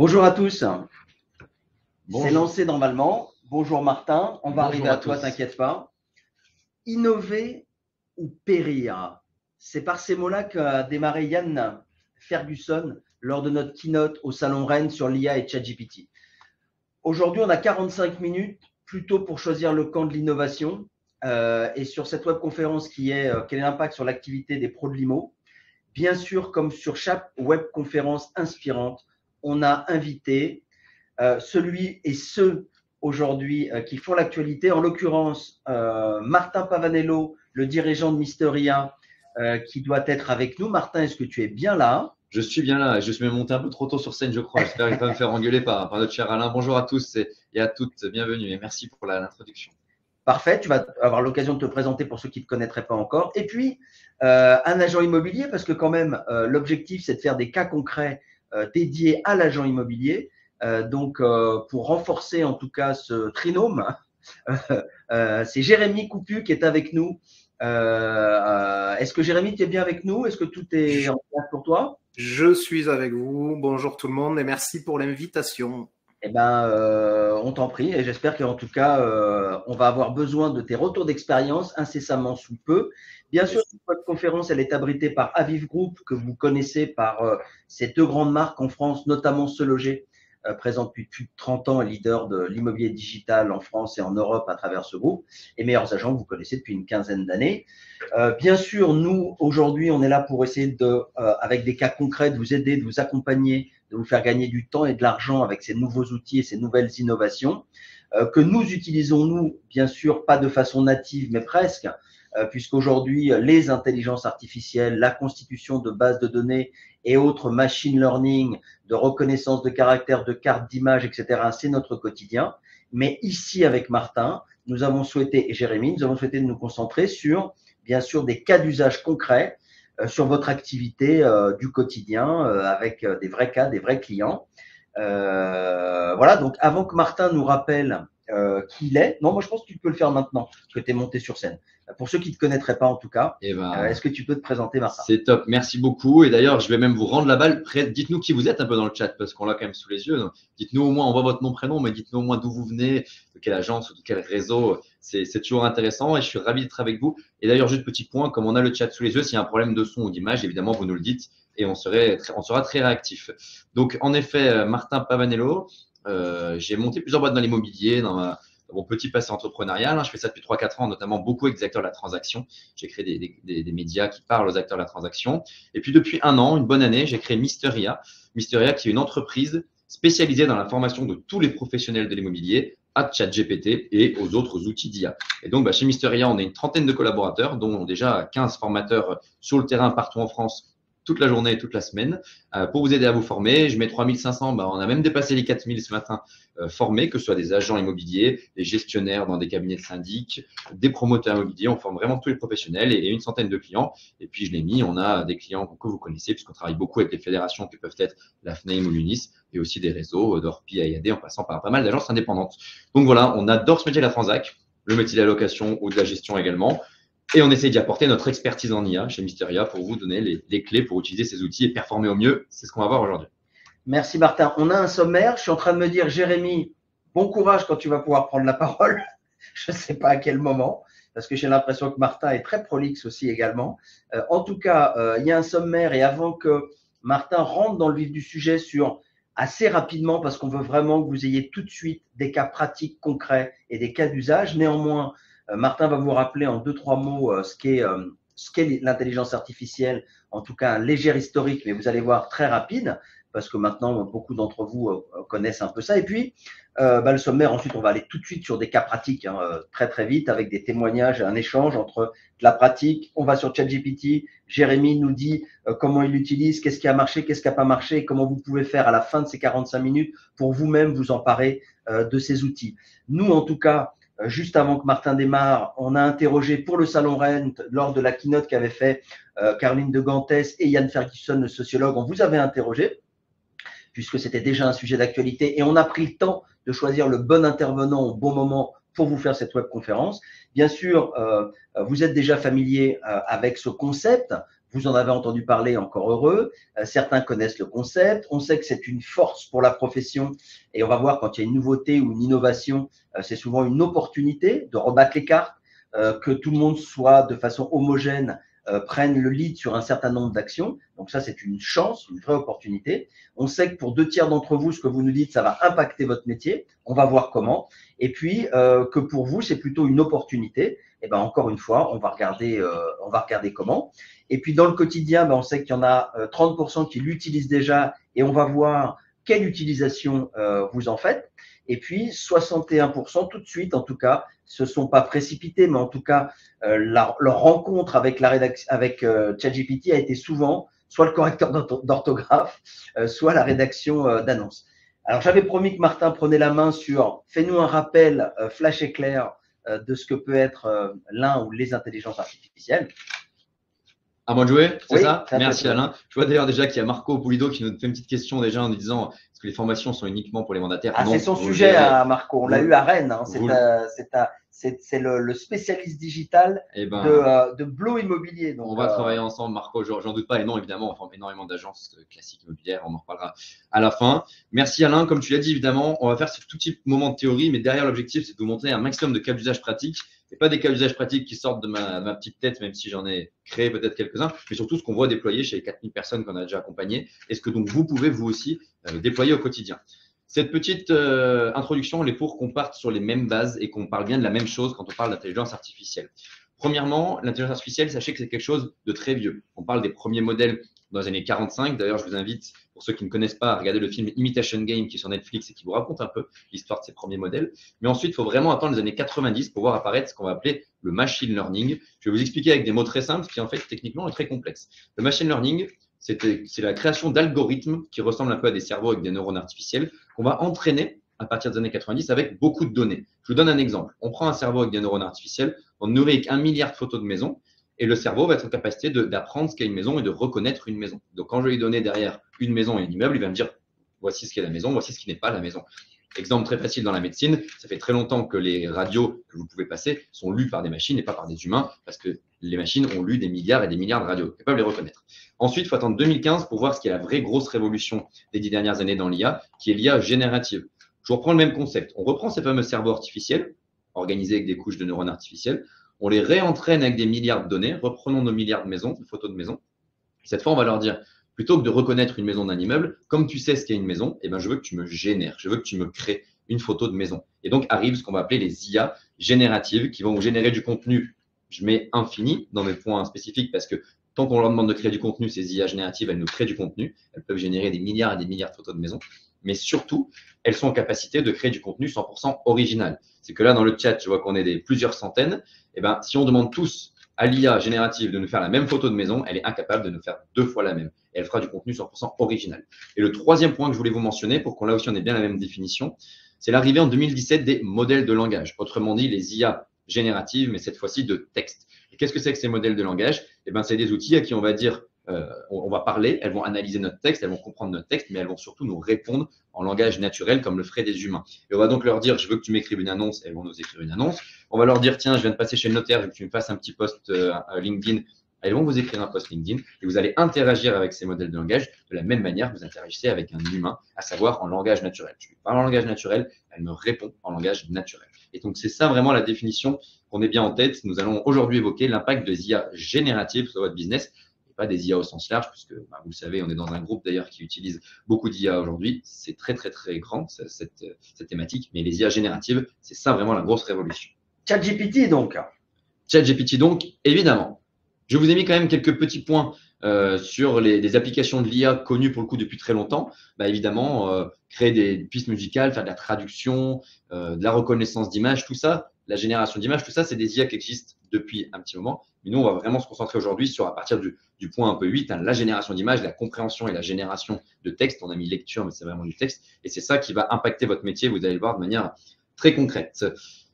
Bonjour à tous, c'est Bonjour. lancé normalement. Bonjour Martin, on va Bonjour arriver à à toi, tous. t'inquiète pas. Innover ou périr? C'est par ces mots-là qu'a démarré Yann Ferguson lors de notre keynote au Salon Rennes sur l'IA et ChatGPT. Aujourd'hui, on a 45 minutes plutôt pour choisir le camp de l'innovation. Et sur cette webconférence qui est quel est l'impact sur l'activité des pros de l'IMO? Bien sûr, comme sur chaque webconférence inspirante, on a invité celui et ceux aujourd'hui qui font l'actualité. En l'occurrence, Martin Pavanello, le dirigeant de Mysteria, qui doit être avec nous. Martin, est-ce que tu es bien là? Je suis bien là. Je suis même monté un peu trop tôt sur scène, je crois. J'espère qu'il ne va pas me faire engueuler par notre cher Alain. Bonjour à tous et à toutes. Bienvenue et merci pour l'introduction. Parfait, tu vas avoir l'occasion de te présenter pour ceux qui ne te connaîtraient pas encore. Et puis, un agent immobilier, parce que quand même, l'objectif, c'est de faire des cas concrets dédiés à l'agent immobilier. Pour renforcer en tout cas ce trinôme, c'est Jérémy Coupu qui est avec nous. Est-ce que Jérémy, tu es bien avec nous? Est-ce que tout est en place pour toi? Je suis avec vous. Bonjour tout le monde et merci pour l'invitation. Eh ben, on t'en prie et j'espère qu'en tout cas, on va avoir besoin de tes retours d'expérience incessamment sous peu. Bien sûr, cette conférence, elle est abritée par Aviv Group, que vous connaissez par ces deux grandes marques en France, notamment Se Loger, présent depuis plus de 30 ans et leader de l'immobilier digital en France et en Europe à travers ce groupe, et Meilleurs Agents que vous connaissez depuis une quinzaine d'années. Bien sûr, nous, aujourd'hui, on est là pour essayer de, avec des cas concrets, de vous aider, de vous accompagner, de vous faire gagner du temps et de l'argent avec ces nouveaux outils et ces nouvelles innovations que nous utilisons, nous, bien sûr, pas de façon native, mais presque, puisqu'aujourd'hui, les intelligences artificielles, la constitution de bases de données et autres machine learning, de reconnaissance de caractères, de cartes d'image, etc., c'est notre quotidien. Mais ici, avec Martin, nous avons souhaité, et Jérémy, nous avons souhaité nous concentrer sur, bien sûr, des cas d'usage concrets sur votre activité du quotidien avec des vrais cas, des vrais clients. Voilà, donc avant que Martin nous rappelle qui il est, non, moi je pense que tu peux le faire maintenant, que tu es monté sur scène. Pour ceux qui ne te connaîtraient pas en tout cas, Eh ben, est-ce que tu peux te présenter Martin? c'est top. Merci beaucoup. Et d'ailleurs, je vais même vous rendre la balle. Dites-nous qui vous êtes un peu dans le chat parce qu'on l'a quand même sous les yeux. Donc, dites-nous au moins, on voit votre nom, prénom, mais dites-nous au moins d'où vous venez, de quelle agence ou de quel réseau. C'est toujours intéressant et je suis ravi d'être avec vous. Et d'ailleurs, juste petit point, comme on a le chat sous les yeux, s'il y a un problème de son ou d'image, évidemment, vous nous le dites et on sera très réactif. Donc, en effet, Martin Pavanello, j'ai monté plusieurs boîtes dans l'immobilier, dans mon petit passé entrepreneurial. Je fais ça depuis 3-4 ans, notamment beaucoup avec des acteurs de la transaction. J'ai créé des médias qui parlent aux acteurs de la transaction. Et puis depuis un an, une bonne année, j'ai créé Mysteria. Mysteria qui est une entreprise spécialisée dans la formation de tous les professionnels de l'immobilier à ChatGPT et aux autres outils d'IA. Et donc, chez Mysteria, on est une trentaine de collaborateurs, dont déjà 15 formateurs sur le terrain partout en France toute la journée et toute la semaine pour vous aider à vous former. Je mets 3500, on a même dépassé les 4000 ce matin formés, que ce soit des agents immobiliers, des gestionnaires dans des cabinets de syndic, des promoteurs immobiliers. On forme vraiment tous les professionnels et une centaine de clients. Et puis, je l'ai mis, on a des clients que vous connaissez puisqu'on travaille beaucoup avec des fédérations qui peuvent être la FNAIM ou l'UNIS et aussi des réseaux d'Orpi à IAD en passant par pas mal d'agences indépendantes. Donc voilà, on adore ce métier de la transac, le métier de la location ou de la gestion également. Et on essaie d'y apporter notre expertise en IA chez Mysteria pour vous donner les clés pour utiliser ces outils et performer au mieux. C'est ce qu'on va voir aujourd'hui. Merci Martin. On a un sommaire. Je suis en train de me dire, Jérémy, bon courage quand tu vas pouvoir prendre la parole. Je ne sais pas à quel moment, parce que j'ai l'impression que Martin est très prolixe aussi également. En tout cas, il y a un sommaire et avant que Martin rentre dans le vif du sujet sur assez rapidement, parce qu'on veut vraiment que vous ayez tout de suite des cas pratiques concrets et des cas d'usage. Néanmoins, Martin va vous rappeler en 2-3 mots ce qu'est l'intelligence artificielle, en tout cas un léger historique, mais vous allez voir très rapide, parce que maintenant, beaucoup d'entre vous connaissent un peu ça. Et puis, le sommaire, ensuite, on va aller tout de suite sur des cas pratiques, très très vite, avec des témoignages, un échange entre de la pratique. On va sur ChatGPT, Jérémy nous dit comment il l'utilise, qu'est-ce qui a marché, qu'est-ce qui n'a pas marché, et comment vous pouvez faire à la fin de ces 45 minutes pour vous-même vous emparer de ces outils. Nous, en tout cas, juste avant que Martin démarre, on a interrogé pour le Salon Rennes, lors de la keynote qu'avait fait Caroline de Gantès et Yann Ferguson, le sociologue, on vous avait interrogé, puisque c'était déjà un sujet d'actualité, et on a pris le temps de choisir le bon intervenant au bon moment pour vous faire cette webconférence. Bien sûr, vous êtes déjà familier avec ce concept, Vous en avez entendu parler, encore heureux. Certains connaissent le concept. On sait que c'est une force pour la profession. Et on va voir quand il y a une nouveauté ou une innovation, c'est souvent une opportunité de rebattre les cartes, que tout le monde soit de façon homogène, prenne le lead sur un certain nombre d'actions. Donc ça, c'est une chance, une vraie opportunité. On sait que pour 2 tiers d'entre vous, ce que vous nous dites, ça va impacter votre métier. On va voir comment. Et puis, que pour vous, c'est plutôt une opportunité. Et ben encore une fois, on va regarder comment. Et puis, dans le quotidien, on sait qu'il y en a 30% qui l'utilisent déjà et on va voir quelle utilisation vous en faites. Et puis, 61%, tout de suite, en tout cas, se sont pas précipités, mais en tout cas, leur rencontre avec ChatGPT a été souvent soit le correcteur d'orthographe, soit la rédaction d'annonces. Alors, j'avais promis que Martin prenait la main sur « Fais-nous un rappel flash éclair de ce que peut être l'un ou les intelligences artificielles ». À moi de jouer, c'est Oui, ça? ça Merci Alain. Je vois d'ailleurs déjà qu'il y a Marco Pulido qui nous fait une petite question déjà en nous disant est-ce que les formations sont uniquement pour les mandataires? Ah, Non, c'est son vous sujet, verrez. Marco. On l'a eu à Rennes. Hein. Vous- C'est le spécialiste digital Eh ben, de Blow Immobilier. Donc, on va travailler ensemble, Marco, j'en doute pas. Et non, évidemment, on forme énormément d'agences classiques immobilières. On en reparlera à la fin. Merci Alain. Comme tu l'as dit, évidemment, on va faire ce tout petit moment de théorie, mais derrière l'objectif, c'est de vous montrer un maximum de cas d'usage pratiques. Et pas des cas d'usage pratiques qui sortent de ma petite tête, même si j'en ai créé peut-être quelques-uns, mais surtout ce qu'on voit déployer chez les 4000 personnes qu'on a déjà accompagnées et ce que donc vous pouvez vous aussi déployer au quotidien. Cette petite introduction, elle est pour qu'on parte sur les mêmes bases et qu'on parle bien de la même chose quand on parle d'intelligence artificielle. Premièrement, l'intelligence artificielle, sachez que c'est quelque chose de très vieux. On parle des premiers modèles dans les années 45. D'ailleurs, je vous invite, pour ceux qui ne connaissent pas, à regarder le film Imitation Game qui est sur Netflix et qui vous raconte un peu l'histoire de ces premiers modèles. Mais ensuite, il faut vraiment attendre les années 90 pour voir apparaître ce qu'on va appeler le machine learning. Je vais vous expliquer avec des mots très simples, qui en fait, techniquement, est très complexe. Le machine learning, c'est la création d'algorithmes qui ressemblent un peu à des cerveaux avec des neurones artificiels qu'on va entraîner à partir des années 90 avec beaucoup de données. Je vous donne un exemple. On prend un cerveau avec des neurones artificiels, on nourrit avec 1 milliard de photos de maisons et le cerveau va être en capacité d'apprendre ce qu'est une maison et de reconnaître une maison. Donc, quand je vais lui donner derrière une maison et un immeuble, il va me dire voici ce qu'est la maison, voici ce qui n'est pas la maison. Exemple très facile dans la médecine, ça fait très longtemps que les radios que vous pouvez passer sont lues par des machines et pas par des humains parce que les machines ont lu des milliards et des milliards de radios et peuvent les reconnaître. Ensuite, il faut attendre 2015 pour voir ce qui est la vraie grosse révolution des 10 dernières années dans l'IA, qui est l'IA générative. Je reprends le même concept. On reprend ces fameux cerveaux artificiels, organisés avec des couches de neurones artificiels, on les réentraîne avec des milliards de données, reprenons nos milliards de maisons, de photos de maisons. Cette fois, on va leur dire, plutôt que de reconnaître une maison d'un immeuble, comme tu sais ce qu'est une maison, eh ben, je veux que tu me génères, je veux que tu me crées une photo de maison. Et donc arrive ce qu'on va appeler les IA génératives qui vont générer du contenu. Je mets infini dans mes points spécifiques parce que tant qu'on leur demande de créer du contenu, ces IA génératives, elles nous créent du contenu. Elles peuvent générer des milliards et des milliards de photos de maison. Mais surtout, elles sont en capacité de créer du contenu 100% original. C'est que là, dans le chat, je vois qu'on est plusieurs centaines. Eh ben, si on demande tous à l'IA générative de nous faire la même photo de maison, elle est incapable de nous faire 2 fois la même. Et elle fera du contenu 100% original. Et le troisième point que je voulais vous mentionner, pour qu'on là aussi on ait bien la même définition, c'est l'arrivée en 2017 des modèles de langage. Autrement dit, les IA génératives, mais cette fois-ci de texte. Et qu'est-ce que c'est que ces modèles de langage? Eh ben, c'est des outils à qui on va dire, on va parler, elles vont analyser notre texte, elles vont comprendre notre texte, mais elles vont surtout nous répondre en langage naturel comme le feraient des humains. Et on va donc leur dire, je veux que tu m'écrives une annonce, elles vont nous écrire une annonce. On va leur dire, tiens, je viens de passer chez le notaire, je veux que tu me fasses un petit post LinkedIn. Elles vont vous écrire un post LinkedIn et vous allez interagir avec ces modèles de langage de la même manière que vous interagissez avec un humain, à savoir en langage naturel. Je lui parle en langage naturel, elle me répond en langage naturel. Et donc, c'est ça vraiment la définition qu'on ait bien en tête. Nous allons aujourd'hui évoquer l'impact des IA génératives sur votre business, et pas des IA au sens large, puisque vous le savez, on est dans un groupe d'ailleurs qui utilise beaucoup d'IA aujourd'hui. C'est très, très, très grand, cette thématique. Mais les IA génératives, c'est ça vraiment la grosse révolution. ChatGPT donc. ChatGPT donc, évidemment. Je vous ai mis quand même quelques petits points sur des applications de l'IA connues pour le coup depuis très longtemps. Évidemment, créer des pistes musicales, faire de la traduction, de la reconnaissance d'images, tout ça, la génération d'images, tout ça, c'est des IA qui existent depuis un petit moment. Mais nous, on va vraiment se concentrer aujourd'hui sur, à partir du point un peu 8, la génération d'images, la compréhension et la génération de texte. On a mis lecture, mais c'est vraiment du texte. Et c'est ça qui va impacter votre métier, vous allez le voir de manière très concrète.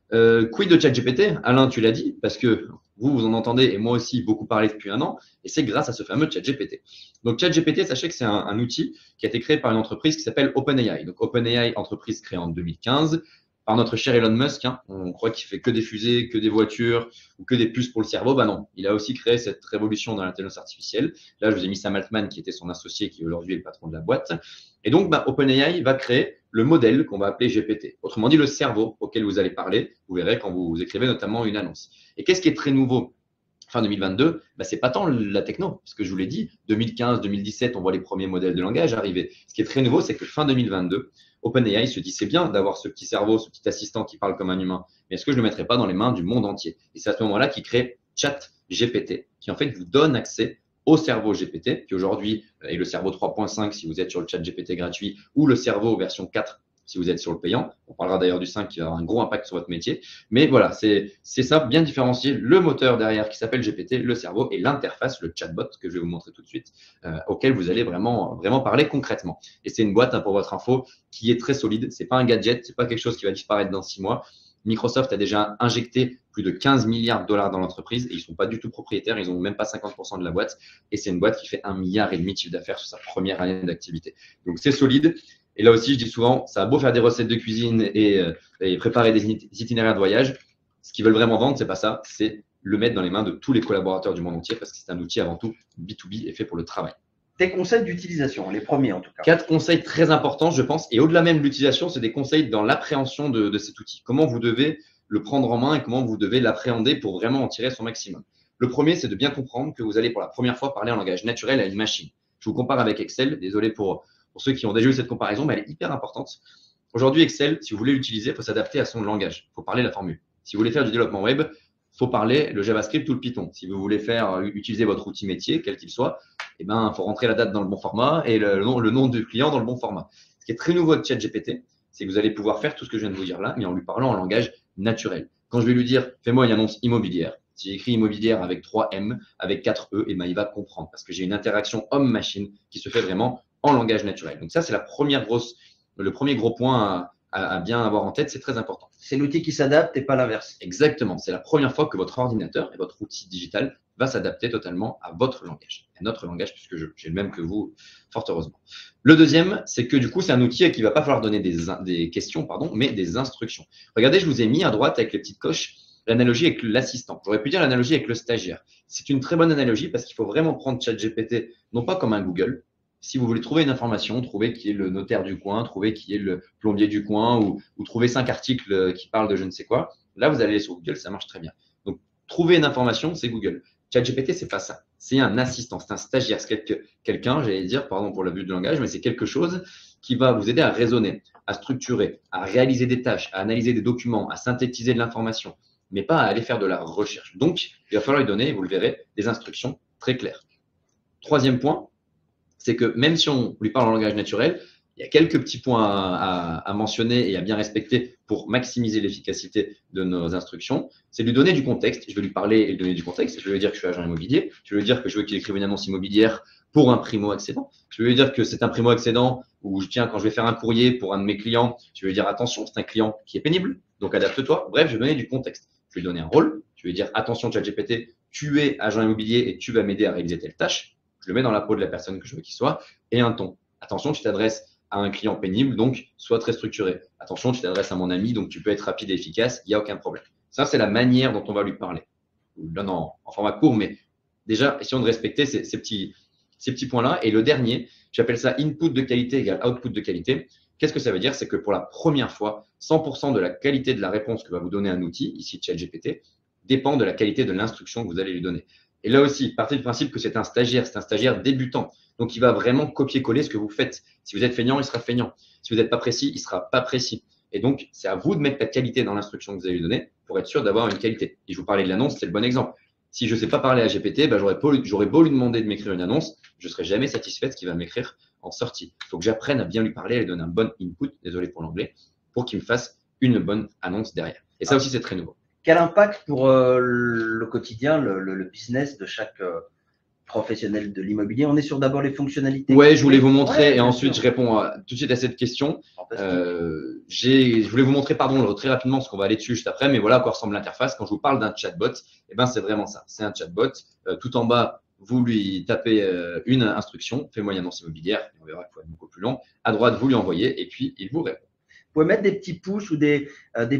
Quid de ChatGPT? Alain, tu l'as dit, parce que vous en entendez, et moi aussi, beaucoup parler depuis un an, et c'est grâce à ce fameux ChatGPT. Donc, ChatGPT, sachez que c'est un outil qui a été créé par une entreprise qui s'appelle OpenAI. Donc, OpenAI, entreprise créée en 2015, par notre cher Elon Musk. Hein. On croit qu'il fait que des fusées, que des voitures ou que des puces pour le cerveau. Bah non, il a aussi créé cette révolution dans l'intelligence artificielle. Là, je vous ai mis Sam Altman qui était son associé, qui aujourd'hui est le patron de la boîte. Et donc, OpenAI va créer le modèle qu'on va appeler GPT. Autrement dit, le cerveau auquel vous allez parler, vous verrez quand vous écrivez notamment une annonce. Et qu'est-ce qui est très nouveau fin 2022, c'est pas tant la techno, parce que je vous l'ai dit, 2015, 2017, on voit les premiers modèles de langage arriver. Ce qui est très nouveau, c'est que fin 2022, OpenAI se dit c'est bien d'avoir ce petit cerveau, ce petit assistant qui parle comme un humain, mais est-ce que je ne le mettrai pas dans les mains du monde entier? Et c'est à ce moment-là qu'il crée ChatGPT, qui en fait vous donne accès au cerveau GPT, qui aujourd'hui est le cerveau 3.5 si vous êtes sur le ChatGPT gratuit, ou le cerveau version 4 si vous êtes sur le payant. On parlera d'ailleurs du 5 qui va avoir un gros impact sur votre métier. Mais voilà, c'est ça, bien différencier le moteur derrière qui s'appelle GPT, le cerveau, et l'interface, le chatbot que je vais vous montrer tout de suite, auquel vous allez vraiment parler concrètement. Et c'est une boîte, hein, pour votre info, qui est très solide. C'est pas un gadget, c'est pas quelque chose qui va disparaître dans 6 mois. Microsoft a déjà injecté plus de 15 milliards de dollars dans l'entreprise et ils ne sont pas du tout propriétaires, ils n'ont même pas 50% de la boîte. Et c'est une boîte qui fait 1,5 milliard de chiffre d'affaires sur sa première année d'activité. Donc c'est solide. Et là aussi, je dis souvent, ça a beau faire des recettes de cuisine et préparer des itinéraires de voyage, ce qu'ils veulent vraiment vendre, c'est pas ça, c'est le mettre dans les mains de tous les collaborateurs du monde entier parce que c'est un outil avant tout B2B et fait pour le travail. Tes conseils d'utilisation, les premiers en tout cas. 4 conseils très importants, je pense, et au-delà même de l'utilisation, c'est des conseils dans l'appréhension de cet outil. Comment vous devez le prendre en main et comment vous devez l'appréhender pour vraiment en tirer son maximum. Le premier, c'est de bien comprendre que vous allez pour la première fois parler en langage naturel à une machine. Je vous compare avec Excel, désolé pour ceux qui ont déjà eu cette comparaison, mais elle est hyper importante. Aujourd'hui, Excel, si vous voulez l'utiliser, il faut s'adapter à son langage. Il faut parler la formule. Si vous voulez faire du développement web, il faut parler le JavaScript ou le Python. Si vous voulez utiliser votre outil métier, quel qu'il soit, il faut rentrer la date dans le bon format et le nom du client dans le bon format. Ce qui est très nouveau de ChatGPT, c'est que vous allez pouvoir faire tout ce que je viens de vous dire là, mais en lui parlant en langage naturel. Quand je vais lui dire, fais-moi une annonce immobilière, si j'écris immobilière avec 3 M, avec 4 E, il va comprendre parce que j'ai une interaction homme-machine qui se fait vraiment en langage naturel. Donc ça, c'est le premier gros point à bien avoir en tête, c'est très important. C'est l'outil qui s'adapte et pas l'inverse. Exactement. C'est la première fois que votre ordinateur et votre outil digital va s'adapter totalement à votre langage, à notre langage, puisque j'ai le même que vous, fort heureusement. Le deuxième, c'est que du coup, c'est un outil qui ne va pas falloir donner des questions, mais des instructions. Regardez, je vous ai mis à droite avec les petites coches l'analogie avec l'assistant. J'aurais pu dire l'analogie avec le stagiaire. C'est une très bonne analogie parce qu'il faut vraiment prendre ChatGPT, non pas comme un Google. Si vous voulez trouver une information, trouver qui est le notaire du coin, trouver qui est le plombier du coin ou trouver 5 articles qui parlent de je ne sais quoi, là, vous allez aller sur Google, ça marche très bien. Donc, trouver une information, c'est Google. ChatGPT, c'est pas ça. C'est un assistant, c'est un stagiaire, c'est quelqu'un, j'allais dire, pardon pour l'abus de langage, mais c'est quelque chose qui va vous aider à raisonner, à structurer, à réaliser des tâches, à analyser des documents, à synthétiser de l'information, mais pas à aller faire de la recherche. Donc, il va falloir lui donner, vous le verrez, des instructions très claires. Troisième point, c'est que même si on lui parle en langage naturel, il y a quelques petits points à mentionner et à bien respecter pour maximiser l'efficacité de nos instructions. C'est lui donner du contexte. Je vais lui parler et lui donner du contexte. Je vais lui dire que je suis agent immobilier. Je vais lui dire que je veux qu'il écrive une annonce immobilière pour un primo-accédant. Je vais lui dire que c'est un primo-accédant où quand je vais faire un courrier pour un de mes clients, je vais lui dire attention, c'est un client qui est pénible, donc adapte-toi. Bref, je vais donner du contexte. Je vais lui donner un rôle. Je vais lui dire attention, ChatGPT, tu es agent immobilier et tu vas m'aider à réaliser telle tâche. Je le mets dans la peau de la personne que je veux qu'il soit. Et un ton. Attention, tu t'adresses à un client pénible, donc sois très structuré. Attention, tu t'adresses à mon ami, donc tu peux être rapide et efficace, il n'y a aucun problème. Ça, c'est la manière dont on va lui parler. Là, non, en format court, mais déjà, essayons de respecter ces petits points-là. Et le dernier, j'appelle ça input de qualité égale output de qualité. Qu'est-ce que ça veut dire? C'est que pour la première fois, 100% de la qualité de la réponse que va vous donner un outil, ici ChatGPT, dépend de la qualité de l'instruction que vous allez lui donner. Et là aussi, partez du principe que c'est un stagiaire débutant. Donc, il va vraiment copier-coller ce que vous faites. Si vous êtes feignant, il sera feignant. Si vous n'êtes pas précis, il ne sera pas précis. Et donc, c'est à vous de mettre la qualité dans l'instruction que vous allez lui donner pour être sûr d'avoir une qualité. Et je vous parlais de l'annonce, c'est le bon exemple. Si je ne sais pas parler à GPT, j'aurais beau lui demander de m'écrire une annonce, je ne serai jamais satisfait de ce qu'il va m'écrire en sortie. Il faut que j'apprenne à bien lui parler, à lui donner un bon input, désolé pour l'anglais, pour qu'il me fasse une bonne annonce derrière. Et ça aussi, c'est très nouveau. Quel impact pour le quotidien, le business de chaque professionnel de l'immobilier? On est sur d'abord les fonctionnalités. Ouais, je voulais vous montrer et ensuite je réponds tout de suite à cette question. Je voulais vous montrer, très rapidement, ce qu'on va aller dessus juste après, mais voilà à quoi ressemble l'interface. Quand je vous parle d'un chatbot, c'est vraiment ça. C'est un chatbot. Tout en bas, vous lui tapez une instruction, fais-moi une annonce immobilière, et on verra qu'il faut être beaucoup plus long. À droite, vous lui envoyez et puis il vous répond. pouvez mettre des petits pouces ou des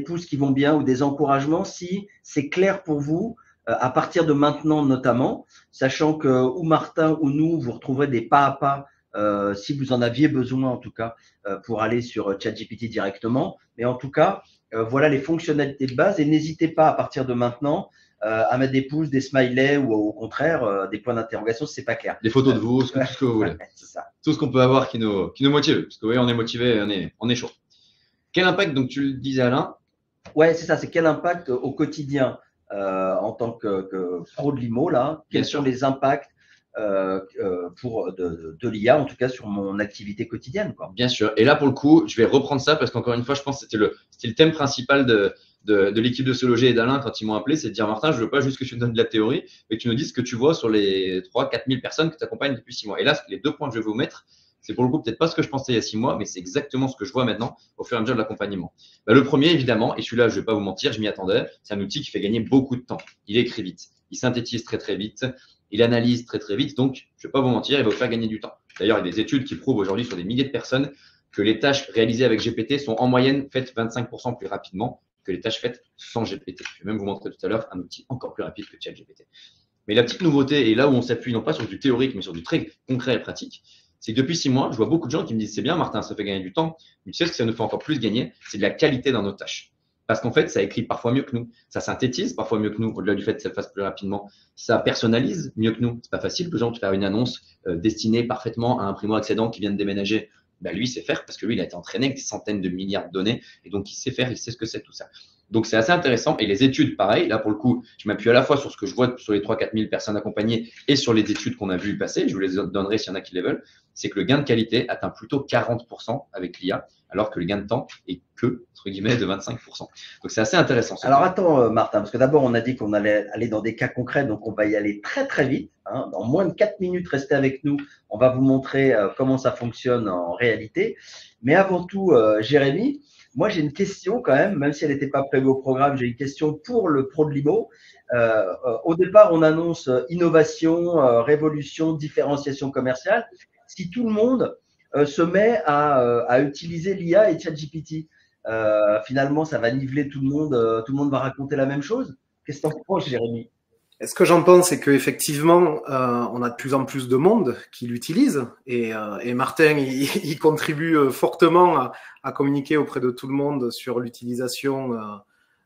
pouces qui vont bien ou des encouragements si c'est clair pour vous, à partir de maintenant notamment, sachant que ou Martin ou nous, vous retrouverez des pas à pas, si vous en aviez besoin en tout cas, pour aller sur ChatGPT directement. Mais en tout cas, voilà les fonctionnalités de base et n'hésitez pas à partir de maintenant à mettre des pouces, des smileys ou au contraire des points d'interrogation si c'est pas clair. Des photos de vous, tout ce que vous voulez. C'est ça. Tout ce qu'on peut avoir qui nous motive. Parce que oui, on est motivé, on est chaud. Quel impact, donc tu le disais Alain? Ouais, c'est ça. C'est quel impact au quotidien en tant que pro de l'IMO là? Quels sont les impacts de l'IA, en tout cas sur mon activité quotidienne, quoi. Bien sûr. Et là, pour le coup, je vais reprendre ça parce qu'encore une fois, je pense que c'était le thème principal de l'équipe de Se Loger et d'Alain quand ils m'ont appelé, c'est de dire Martin, je veux pas juste que tu me donnes de la théorie, mais que tu nous dises ce que tu vois sur les 3-4 000 personnes que tu accompagnes depuis 6 mois. Et là, les 2 points que je vais vous mettre, c'est pour le coup peut-être pas ce que je pensais il y a 6 mois, mais c'est exactement ce que je vois maintenant au fur et à mesure de l'accompagnement. Le premier, évidemment, et celui-là, je vais pas vous mentir, je m'y attendais, c'est un outil qui fait gagner beaucoup de temps. Il écrit vite, il synthétise très très vite, il analyse très très vite, donc je vais pas vous mentir, il va vous faire gagner du temps. D'ailleurs, il y a des études qui prouvent aujourd'hui sur des milliers de personnes que les tâches réalisées avec GPT sont en moyenne faites 25% plus rapidement que les tâches faites sans GPT. Je vais même vous montrer tout à l'heure un outil encore plus rapide que ChatGPT. Mais la petite nouveauté, et là où on s'appuie non pas sur du théorique, mais sur du très concret et pratique, c'est que depuis 6 mois, je vois beaucoup de gens qui me disent c'est bien Martin, ça fait gagner du temps, mais tu sais ce que ça nous fait encore plus gagner, c'est de la qualité dans nos tâches. Parce qu'en fait, ça écrit parfois mieux que nous, ça synthétise parfois mieux que nous, au-delà du fait que ça le fasse plus rapidement, ça personnalise mieux que nous. C'est pas facile, par exemple, de faire une annonce destinée parfaitement à un primo-accédant qui vient de déménager. Ben, lui, il sait faire parce que lui, il a été entraîné avec des centaines de milliards de données et donc il sait faire, il sait ce que c'est tout ça. Donc, c'est assez intéressant. Et les études, pareil, là, pour le coup, je m'appuie à la fois sur ce que je vois sur les 3-4 000 personnes accompagnées et sur les études qu'on a vues passer. Je vous les donnerai s'il y en a qui les veulent. C'est que le gain de qualité atteint plutôt 40% avec l'IA, alors que le gain de temps est que, entre guillemets, de 25%. Donc, c'est assez intéressant. Alors, attends, Martin, parce que d'abord, on a dit qu'on allait aller dans des cas concrets, donc on va y aller très, très vite. Hein. Dans moins de 4 minutes, restez avec nous. On va vous montrer comment ça fonctionne en réalité. Mais avant tout, Jérémy, moi, j'ai une question quand même si elle n'était pas prévue au programme, j'ai une question pour le pro de l'IMO. Au départ, on annonce innovation, révolution, différenciation commerciale. Si tout le monde se met à utiliser l'IA et ChatGPT, finalement, ça va niveler tout le monde va raconter la même chose. Qu'est-ce que tu en penses, Jérémy? Ce que j'en pense, c'est qu'effectivement, on a de plus en plus de monde qui l'utilise et Martin, il contribue fortement à communiquer auprès de tout le monde sur l'utilisation,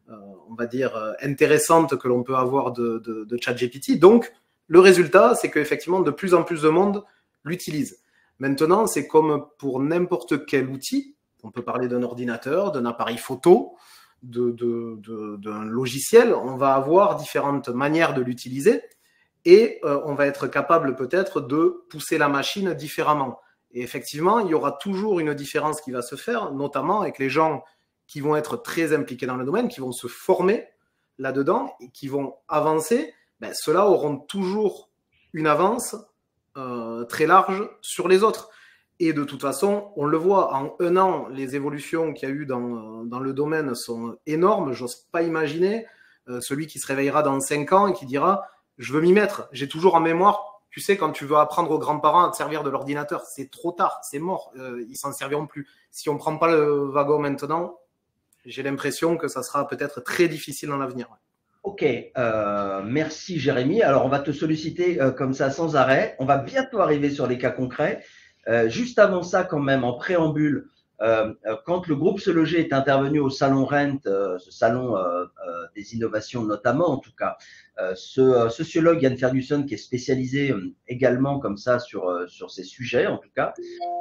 on va dire, intéressante que l'on peut avoir de ChatGPT. Donc, le résultat, c'est qu'effectivement, de plus en plus de monde l'utilise. Maintenant, c'est comme pour n'importe quel outil. On peut parler d'un ordinateur, d'un appareil photo, d'un logiciel, on va avoir différentes manières de l'utiliser et on va être capable peut-être de pousser la machine différemment. Et effectivement, il y aura toujours une différence qui va se faire, notamment avec les gens qui vont être très impliqués dans le domaine, qui vont se former là-dedans et qui vont avancer. Ben, ceux-là auront toujours une avance très large sur les autres. Et de toute façon, on le voit, en 1 an, les évolutions qu'il y a eu dans le domaine sont énormes. J'ose pas imaginer celui qui se réveillera dans 5 ans et qui dira « je veux m'y mettre ». J'ai toujours en mémoire, tu sais, quand tu veux apprendre aux grands-parents à te servir de l'ordinateur, c'est trop tard, c'est mort, ils s'en serviront plus. Si on prend pas le wagon maintenant, j'ai l'impression que ça sera peut-être très difficile dans l'avenir. Ok, merci Jérémy. Alors, on va te solliciter comme ça sans arrêt. On va bientôt arriver sur les cas concrets. Juste avant ça, quand même, en préambule, quand le groupe Se Loger est intervenu au Salon Rent, ce salon des innovations notamment, en tout cas, ce sociologue Yann Ferguson, qui est spécialisé également comme ça sur ces sujets, en tout cas,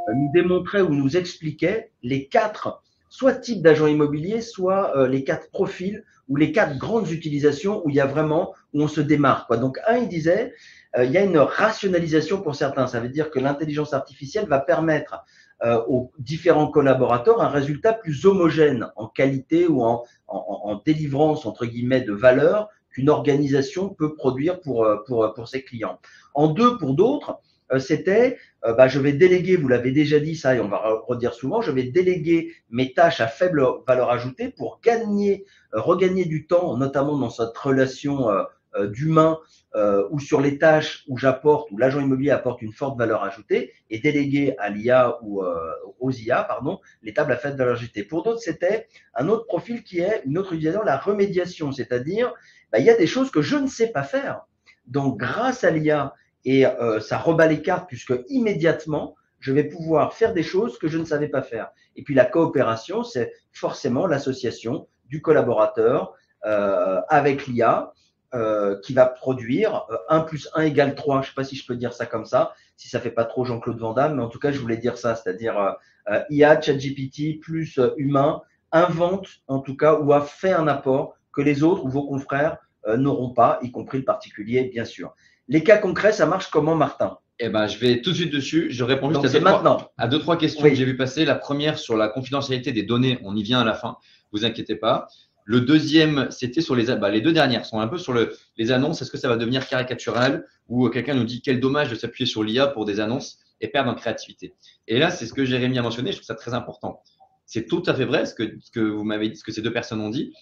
nous démontrait ou nous expliquait les 4 soit types d'agents immobiliers, soit les 4 profils ou les 4 grandes utilisations où il y a vraiment, où on se démarque, quoi. Donc, il disait, il y a une rationalisation pour certains. Ça veut dire que l'intelligence artificielle va permettre aux différents collaborateurs un résultat plus homogène en qualité ou en délivrance, entre guillemets, de valeur qu'une organisation peut produire pour ses clients. En 2, pour d'autres, c'était je vais déléguer, vous l'avez déjà dit ça et on va redire souvent, je vais déléguer mes tâches à faible valeur ajoutée pour regagner du temps, notamment dans cette relation d'humain ou sur les tâches où j'apporte, où l'agent immobilier apporte une forte valeur ajoutée et déléguer à l'IA ou aux IA, pardon, les tables à faible valeur ajoutée. Pour d'autres, c'était un autre profil qui est une autre utilisation, la remédiation, c'est-à-dire il y a des choses que je ne sais pas faire. Donc, grâce à l'IA, et ça rebat les cartes puisque immédiatement, je vais pouvoir faire des choses que je ne savais pas faire. Et puis la coopération, c'est forcément l'association du collaborateur avec l'IA qui va produire 1 plus 1 égale 3. Je ne sais pas si je peux dire ça comme ça, si ça ne fait pas trop Jean-Claude Van Damme, mais en tout cas, je voulais dire ça, c'est-à-dire IA, ChatGPT plus humain invente en tout cas ou a fait un apport que les autres ou vos confrères n'auront pas, y compris le particulier, bien sûr. Les cas concrets, ça marche comment, Martin? Eh ben, je vais tout de suite dessus. Je réponds juste à deux, trois questions que j'ai vu passer. La première sur la confidentialité des données, on y vient à la fin, vous inquiétez pas. Le deuxième, c'était sur les deux dernières sont un peu sur les annonces. Est-ce que ça va devenir caricatural ou quelqu'un nous dit quel dommage de s'appuyer sur l'IA pour des annonces et perdre en créativité. Et là, c'est ce que Jérémy a mentionné. Je trouve ça très important. C'est tout à fait vrai ce que vous m'avez dit, ce que ces deux personnes ont dit.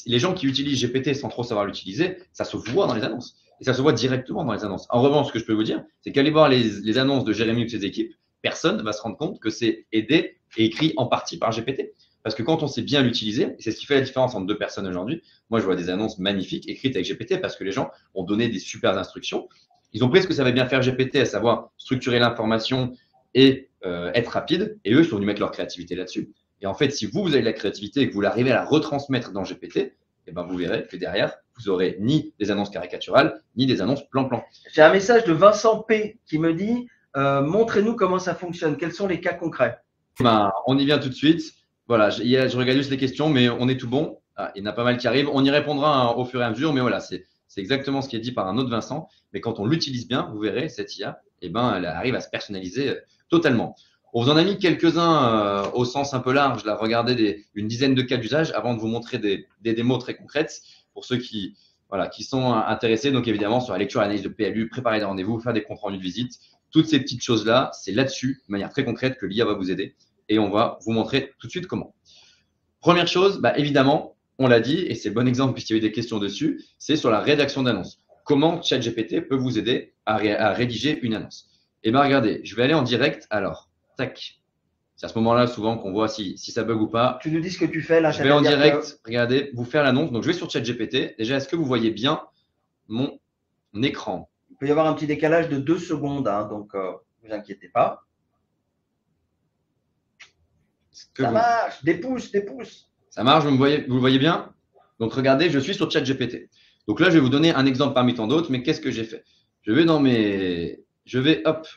Les gens qui utilisent GPT sans trop savoir l'utiliser, ça se voit dans les annonces. Et ça se voit directement dans les annonces. En revanche, ce que je peux vous dire, c'est qu'aller voir les annonces de Jérémy ou de ses équipes, personne ne va se rendre compte que c'est aidé et écrit en partie par GPT. Parce que quand on sait bien l'utiliser, et c'est ce qui fait la différence entre deux personnes aujourd'hui, moi je vois des annonces magnifiques écrites avec GPT parce que les gens ont donné des super instructions. Ils ont pris ce que ça va bien faire GPT, à savoir structurer l'information et être rapide, et eux, ils sont venus mettre leur créativité là-dessus. Et en fait, si vous avez de la créativité et que vous l'arrivez à la retransmettre dans GPT, eh ben, vous verrez que derrière, vous aurez ni des annonces caricaturales, ni des annonces plan-plan. J'ai un message de Vincent P qui me dit montrez-nous comment ça fonctionne. Quels sont les cas concrets? Ben, on y vient tout de suite. Voilà, je regarde juste les questions, mais on est tout bon. Ah, il y en a pas mal qui arrivent. On y répondra au fur et à mesure, mais voilà, c'est exactement ce qui est dit par un autre Vincent. Mais quand on l'utilise bien, vous verrez, cette IA, eh ben, elle arrive à se personnaliser totalement. On vous en a mis quelques-uns au sens un peu large. Là, regardez une dizaine de cas d'usage avant de vous montrer des démos très concrètes pour ceux qui sont intéressés. Donc, évidemment, sur la lecture et l'analyse de PLU, préparer des rendez-vous, faire des comptes rendus de visite. Toutes ces petites choses-là, c'est là-dessus, de manière très concrète, que l'IA va vous aider. Et on va vous montrer tout de suite comment. Première chose, bah, évidemment, on l'a dit, et c'est le bon exemple puisqu'il y a eu des questions dessus, c'est sur la rédaction d'annonces. Comment ChatGPT peut vous aider à rédiger une annonce? Et bien, regardez, je vais aller en direct. Alors, tac. C'est à ce moment-là souvent qu'on voit si ça bug ou pas. Tu nous dis ce que tu fais là. Je vais en direct, regardez, vous faire l'annonce. Donc, je vais sur ChatGPT. Déjà, est-ce que vous voyez bien mon écran? Il peut y avoir un petit décalage de 2 secondes, hein, donc ne vous inquiétez pas. Ça marche, des pouces. Ça marche, vous le voyez bien? Donc, regardez, je suis sur ChatGPT. Donc là, je vais vous donner un exemple parmi tant d'autres, mais qu'est-ce que j'ai fait? Je vais hop,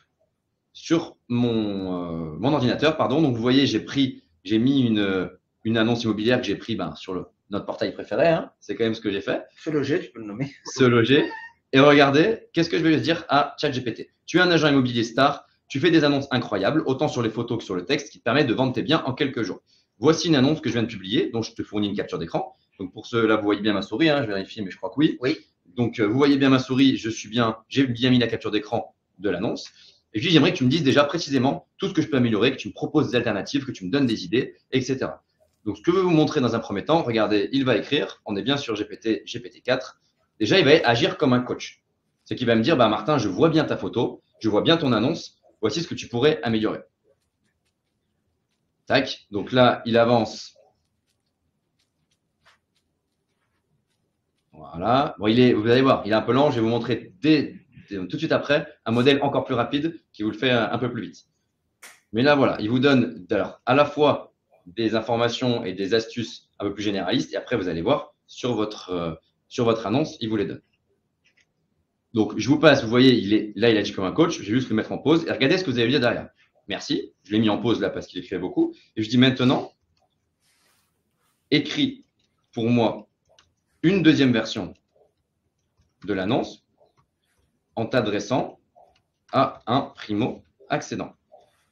sur mon ordinateur, pardon. Donc, vous voyez, j'ai mis une annonce immobilière que j'ai pris sur notre portail préféré. Hein. C'est quand même ce que j'ai fait. Se loger, tu peux le nommer. Se loger. Et regardez, qu'est-ce que je vais dire à ChatGPT? Tu es un agent immobilier star, tu fais des annonces incroyables, autant sur les photos que sur le texte, qui te permettent de vendre tes biens en quelques jours. Voici une annonce que je viens de publier, dont je te fournis une capture d'écran. Donc, pour ceux-là, vous voyez bien ma souris, hein, je vérifie, mais je crois que oui. Oui. Donc, vous voyez bien ma souris, j'ai bien mis la capture d'écran de l'annonce. Et puis, j'aimerais que tu me dises déjà précisément tout ce que je peux améliorer, que tu me proposes des alternatives, que tu me donnes des idées, etc. Donc, ce que je veux vous montrer dans un premier temps, regardez, il va écrire, on est bien sur GPT-4. Déjà, il va agir comme un coach. C'est qu'il va me dire, bah, Martin, je vois bien ta photo, je vois bien ton annonce, voici ce que tu pourrais améliorer. Tac, donc là, il avance. Voilà. Bon, vous allez voir, il est un peu lent. Je vais vous montrer tout de suite après un modèle encore plus rapide qui vous le fait un peu plus vite. Mais là, voilà, il vous donne à la fois des informations et des astuces un peu plus généralistes. Et après, vous allez voir, sur votre annonce, il vous les donne. Donc, je vous passe, vous voyez, là, il agit comme un coach. Je vais juste le mettre en pause et regardez ce que vous allez dire derrière. Merci. Je l'ai mis en pause là parce qu'il écrivait beaucoup. Et je dis maintenant, écris pour moi une deuxième version de l'annonce en t'adressant à un primo-accédant.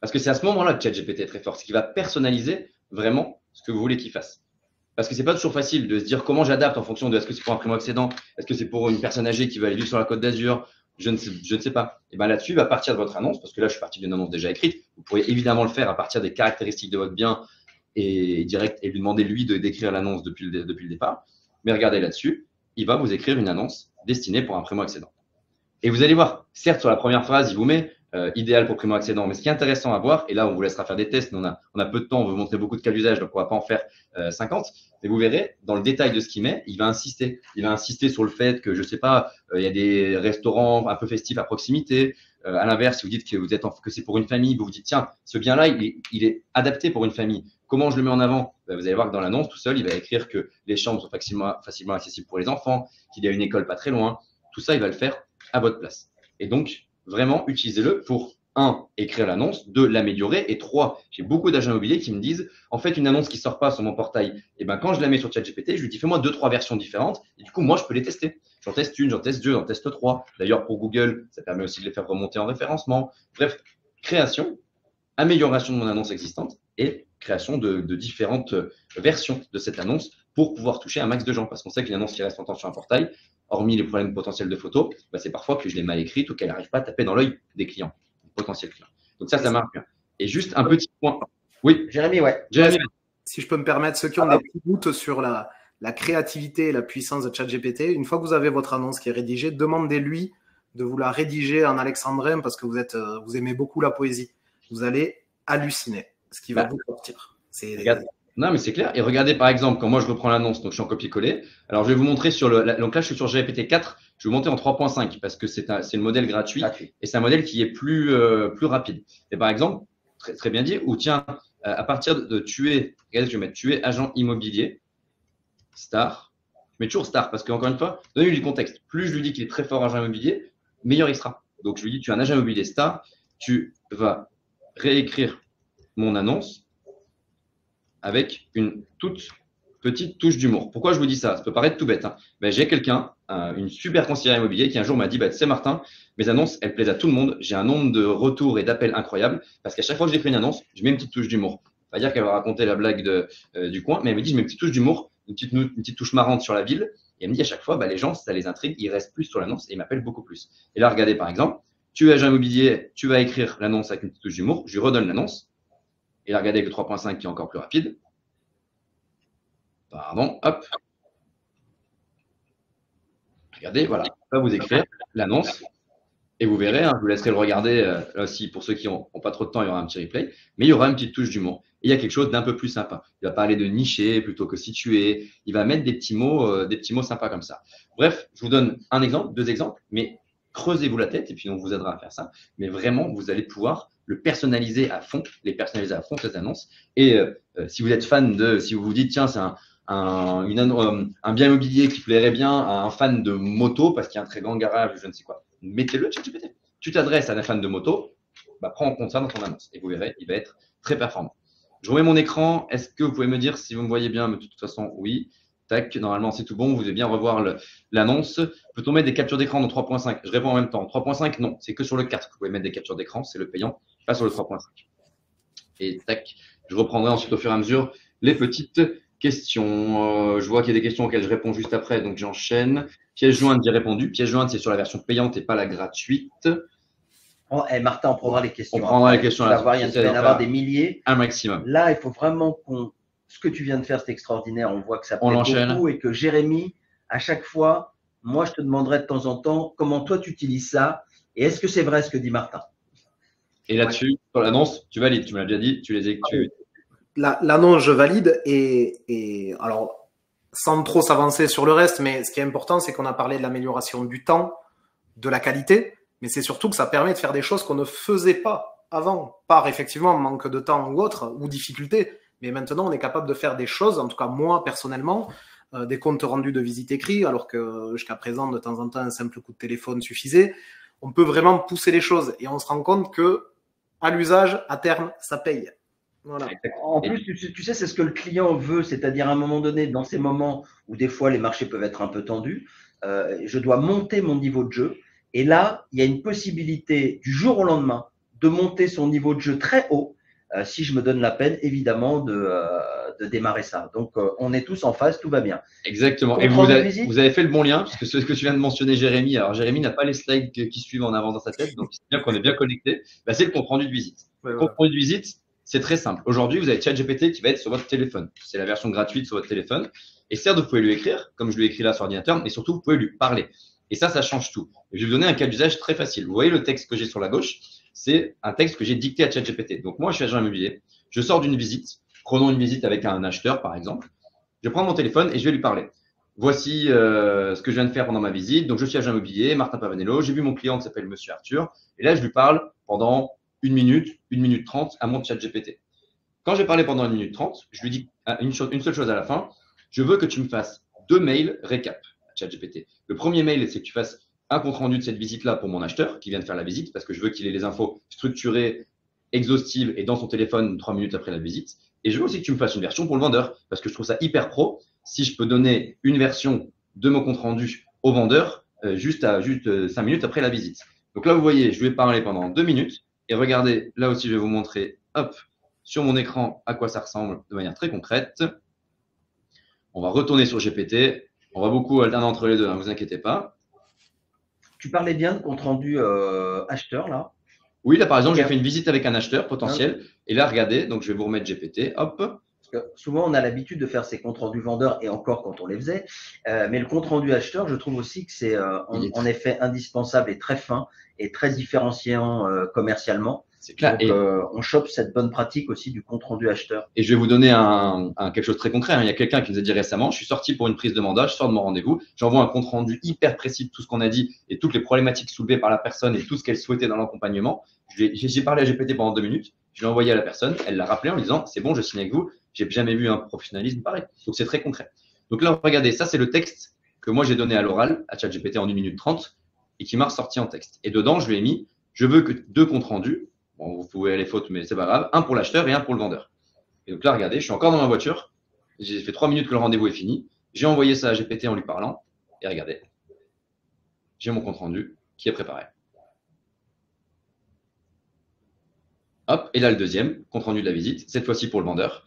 Parce que c'est à ce moment-là que ChatGPT est très fort. C'est qu'il va personnaliser vraiment ce que vous voulez qu'il fasse. Parce que ce n'est pas toujours facile de se dire comment j'adapte en fonction de est-ce que c'est pour un primo-accédant, est-ce que c'est pour une personne âgée qui va aller vivre sur la Côte d'Azur, je ne sais pas. Et bien là-dessus, il va partir de votre annonce, parce que là, je suis parti d'une annonce déjà écrite. Vous pourriez évidemment le faire à partir des caractéristiques de votre bien et lui demander, lui, de décrire l'annonce depuis le départ. Mais regardez là-dessus, il va vous écrire une annonce destiné pour un primo-accédant. Et vous allez voir, certes, sur la première phrase, il vous met idéal pour primo-accédant. Mais ce qui est intéressant à voir, et là, on vous laissera faire des tests, mais on a peu de temps, on veut vous montrer beaucoup de cas d'usage, donc on ne va pas en faire 50. Mais vous verrez, dans le détail de ce qu'il met, il va insister. Il va insister sur le fait que, je ne sais pas, il y a des restaurants un peu festifs à proximité. À l'inverse, si vous dites que c'est pour une famille, vous vous dites, tiens, ce bien-là, il est adapté pour une famille. Comment je le mets en avant? Vous allez voir que dans l'annonce, tout seul, il va écrire que les chambres sont facilement accessibles pour les enfants, qu'il y a une école pas très loin. Tout ça, il va le faire à votre place. Et donc, vraiment, utilisez-le pour 1, écrire l'annonce, 2, l'améliorer, et 3, j'ai beaucoup d'agents immobiliers qui me disent, en fait, une annonce qui ne sort pas sur mon portail, et ben, quand je la mets sur ChatGPT, je lui dis, fais-moi 2-3 versions différentes, et du coup, moi, je peux les tester. J'en teste une, j'en teste deux, j'en teste 3. D'ailleurs, pour Google, ça permet aussi de les faire remonter en référencement. Bref, création, amélioration de mon annonce existante et création de différentes versions de cette annonce pour pouvoir toucher un max de gens. Parce qu'on sait qu'une annonce qui reste longtemps sur un portail, hormis les problèmes potentiels de photos, bah, c'est parfois que je l'ai mal écrite ou qu'elle n'arrive pas à taper dans l'œil des clients, des potentiels clients. Donc ça marche bien. Et juste un petit point. Oui, Jérémy, ouais. Jérémy. Si je peux me permettre, ceux qui ont des petits doutes sur la créativité et la puissance de ChatGPT, une fois que vous avez votre annonce qui est rédigée, demandez-lui de vous la rédiger en alexandrin parce que vous aimez beaucoup la poésie. Vous allez halluciner ce qui va vous sortir. Non, mais c'est clair. Et regardez, par exemple, quand moi je reprends l'annonce, donc je suis en copier-coller. Alors, je vais vous montrer donc là, je suis sur GPT-4. Je vais vous montrer en 3.5 parce que c'est le modèle gratuit et c'est un modèle qui est plus rapide. Et par exemple, très, très bien dit, ou tiens, à partir de tuer, regardez, je vais mettre tuer agent immobilier, star. Je mets toujours star parce qu'encore une fois, donnez-lui du contexte. Plus je lui dis qu'il est très fort agent immobilier, meilleur il sera. Donc, je lui dis, tu es un agent immobilier star, tu vas réécrire mon annonce avec une toute petite touche d'humour. Pourquoi je vous dis ça? Ça peut paraître tout bête. Hein. Ben, j'ai quelqu'un, une super conseillère immobilier qui un jour m'a dit, c'est Martin, mes annonces, elles plaisent à tout le monde. J'ai un nombre de retours et d'appels incroyables parce qu'à chaque fois que j'écris une annonce, je mets une petite touche d'humour. Pas dire qu'elle va raconter la blague du coin, mais elle me dit, je mets une petite touche d'humour, une petite touche marrante sur la ville. Et elle me dit à chaque fois, les gens, ça les intrigue, ils restent plus sur l'annonce et ils m'appellent beaucoup plus. Et là, regardez par exemple, tu es agent immobilier, tu vas écrire l'annonce avec une petite touche d'humour, je lui redonne l'annonce. Et là, regardez avec le 3.5 qui est encore plus rapide. Pardon, hop. Regardez, voilà. On va vous écrire l'annonce. Et vous verrez, je vous laisserai le regarder. Là aussi, pour ceux qui n'ont pas trop de temps, il y aura un petit replay. Mais il y aura une petite touche d'humour. Et il y a quelque chose d'un peu plus sympa. Il va parler de nicher plutôt que situer. Il va mettre des petits mots sympas comme ça. Bref, je vous donne un exemple, 2 exemples. Mais creusez-vous la tête et puis on vous aidera à faire ça. Mais vraiment, vous allez pouvoir le personnaliser à fond, ces annonces. Et si vous êtes fan si vous vous dites, tiens, c'est un bien immobilier qui plairait bien à un fan de moto parce qu'il y a un très grand garage, je ne sais quoi, mettez-le chez GPT. Tu t'adresses à un fan de moto, prends en compte ça dans ton annonce et vous verrez, il va être très performant. Je remets mon écran. Est-ce que vous pouvez me dire si vous me voyez bien? Mais de toute façon, oui. Tac, normalement, c'est tout bon. Vous devez bien revoir l'annonce. Peut-on mettre des captures d'écran dans 3.5? Je réponds en même temps. 3.5, non. C'est que sur le 4 que vous pouvez mettre des captures d'écran. C'est le payant, pas sur le 3.5. Et tac, je reprendrai ensuite au fur et à mesure les petites questions. Je vois qu'il y a des questions auxquelles je réponds juste après, donc j'enchaîne. Pièce jointe, j'ai répondu. Pièce jointe, c'est sur la version payante et pas la gratuite. Martin, on prendra les questions. On prendra les questions. Il va y en avoir des milliers. Un maximum. Là, il faut vraiment ce que tu viens de faire, c'est extraordinaire. On voit que ça plaît beaucoup et que Jérémy, à chaque fois, moi, je te demanderai de temps en temps comment toi, tu utilises ça et est-ce que c'est vrai ce que dit Martin? Et là-dessus, sur l'annonce, tu valides. Tu me l'as déjà dit. L'annonce, je valide. Et alors, sans trop s'avancer sur le reste, mais ce qui est important, c'est qu'on a parlé de l'amélioration du temps, de la qualité, mais c'est surtout que ça permet de faire des choses qu'on ne faisait pas avant, par effectivement manque de temps ou autre, ou difficulté. Mais maintenant, on est capable de faire des choses, en tout cas moi personnellement, des comptes rendus de visite écrits, alors que jusqu'à présent, de temps en temps, un simple coup de téléphone suffisait. On peut vraiment pousser les choses et on se rend compte que à l'usage, à terme, ça paye. Voilà. En plus, tu sais, c'est ce que le client veut, c'est-à-dire à un moment donné, dans ces moments où des fois les marchés peuvent être un peu tendus, je dois monter mon niveau de jeu. Et là, il y a une possibilité du jour au lendemain de monter son niveau de jeu très haut si je me donne la peine, évidemment, de démarrer ça. Donc, on est tous en phase, tout va bien. Exactement. Et vous avez fait le bon lien, parce que ce que tu viens de mentionner, Jérémy, alors Jérémy n'a pas les slides qui suivent en avance dans sa tête, donc c'est bien qu'on est bien connecté. C'est le compte rendu de visite. Le compte rendu de visite, c'est très simple. Aujourd'hui, vous avez ChatGPT qui va être sur votre téléphone. C'est la version gratuite sur votre téléphone. Et certes, vous pouvez lui écrire, comme je lui ai écrit là sur ordinateur, mais surtout, vous pouvez lui parler. Et ça change tout. Je vais vous donner un cas d'usage très facile. Vous voyez le texte que j'ai sur la gauche, c'est un texte que j'ai dicté à ChatGPT. Donc moi, je suis agent immobilier, je sors d'une visite, prenons une visite avec un acheteur par exemple. Je prends mon téléphone et je vais lui parler. Voici ce que je viens de faire pendant ma visite. Donc je suis agent immobilier, Martin Pavanello, j'ai vu mon client qui s'appelle Monsieur Arthur. Et là, je lui parle pendant 1 minute 30 à mon ChatGPT. Quand j'ai parlé pendant 1 minute 30, je lui dis une seule chose à la fin. Je veux que tu me fasses 2 mails récap à ChatGPT. Le premier mail, c'est que tu fasses un compte rendu de cette visite-là pour mon acheteur qui vient de faire la visite parce que je veux qu'il ait les infos structurées, exhaustives et dans son téléphone 3 minutes après la visite. Et je veux aussi que tu me fasses une version pour le vendeur parce que je trouve ça hyper pro si je peux donner une version de mon compte rendu au vendeur juste 5 minutes après la visite. Donc là, vous voyez, je lui ai parlé pendant 2 minutes. Et regardez, là aussi, je vais vous montrer, hop, sur mon écran, à quoi ça ressemble de manière très concrète. On va retourner sur GPT. On va beaucoup alterner entre les deux, ne vous inquiétez pas. Tu parlais bien de compte rendu acheteur, là. Oui, là, par exemple, j'ai fait une visite avec un acheteur potentiel. Et là, regardez, donc je vais vous remettre GPT, hop. Parce que souvent, on a l'habitude de faire ces comptes rendus vendeurs, et encore quand on les faisait. Mais le compte rendu acheteur, je trouve aussi que c'est en effet indispensable et très fin et très différenciant commercialement. C'est clair. Donc, on chope cette bonne pratique aussi du compte rendu acheteur. Et je vais vous donner quelque chose de très concret. Il y a quelqu'un qui nous a dit récemment, je suis sorti pour une prise de mandat, je sors de mon rendez-vous, j'envoie un compte rendu hyper précis de tout ce qu'on a dit et toutes les problématiques soulevées par la personne et tout ce qu'elle souhaitait dans l'accompagnement. J'ai parlé à GPT pendant 2 minutes, je l'ai envoyé à la personne, elle l'a rappelé en lui disant, c'est bon, je signe avec vous, j'ai jamais vu un professionnalisme pareil. Donc, c'est très concret. Donc là, regardez, ça, c'est le texte que moi, j'ai donné à l'oral, à ChatGPT en 1 minute 30 et qui m'a ressorti en texte. Et dedans, je lui ai mis, je veux que 2 comptes rendus. Bon, vous pouvez aller faute, mais c'est pas grave. Un pour l'acheteur et un pour le vendeur. Et donc là, regardez, je suis encore dans ma voiture. J'ai fait 3 minutes que le rendez-vous est fini. J'ai envoyé ça à GPT en lui parlant. Et regardez, j'ai mon compte rendu qui est préparé. Hop, et là, le deuxième, compte rendu de la visite, cette fois-ci pour le vendeur.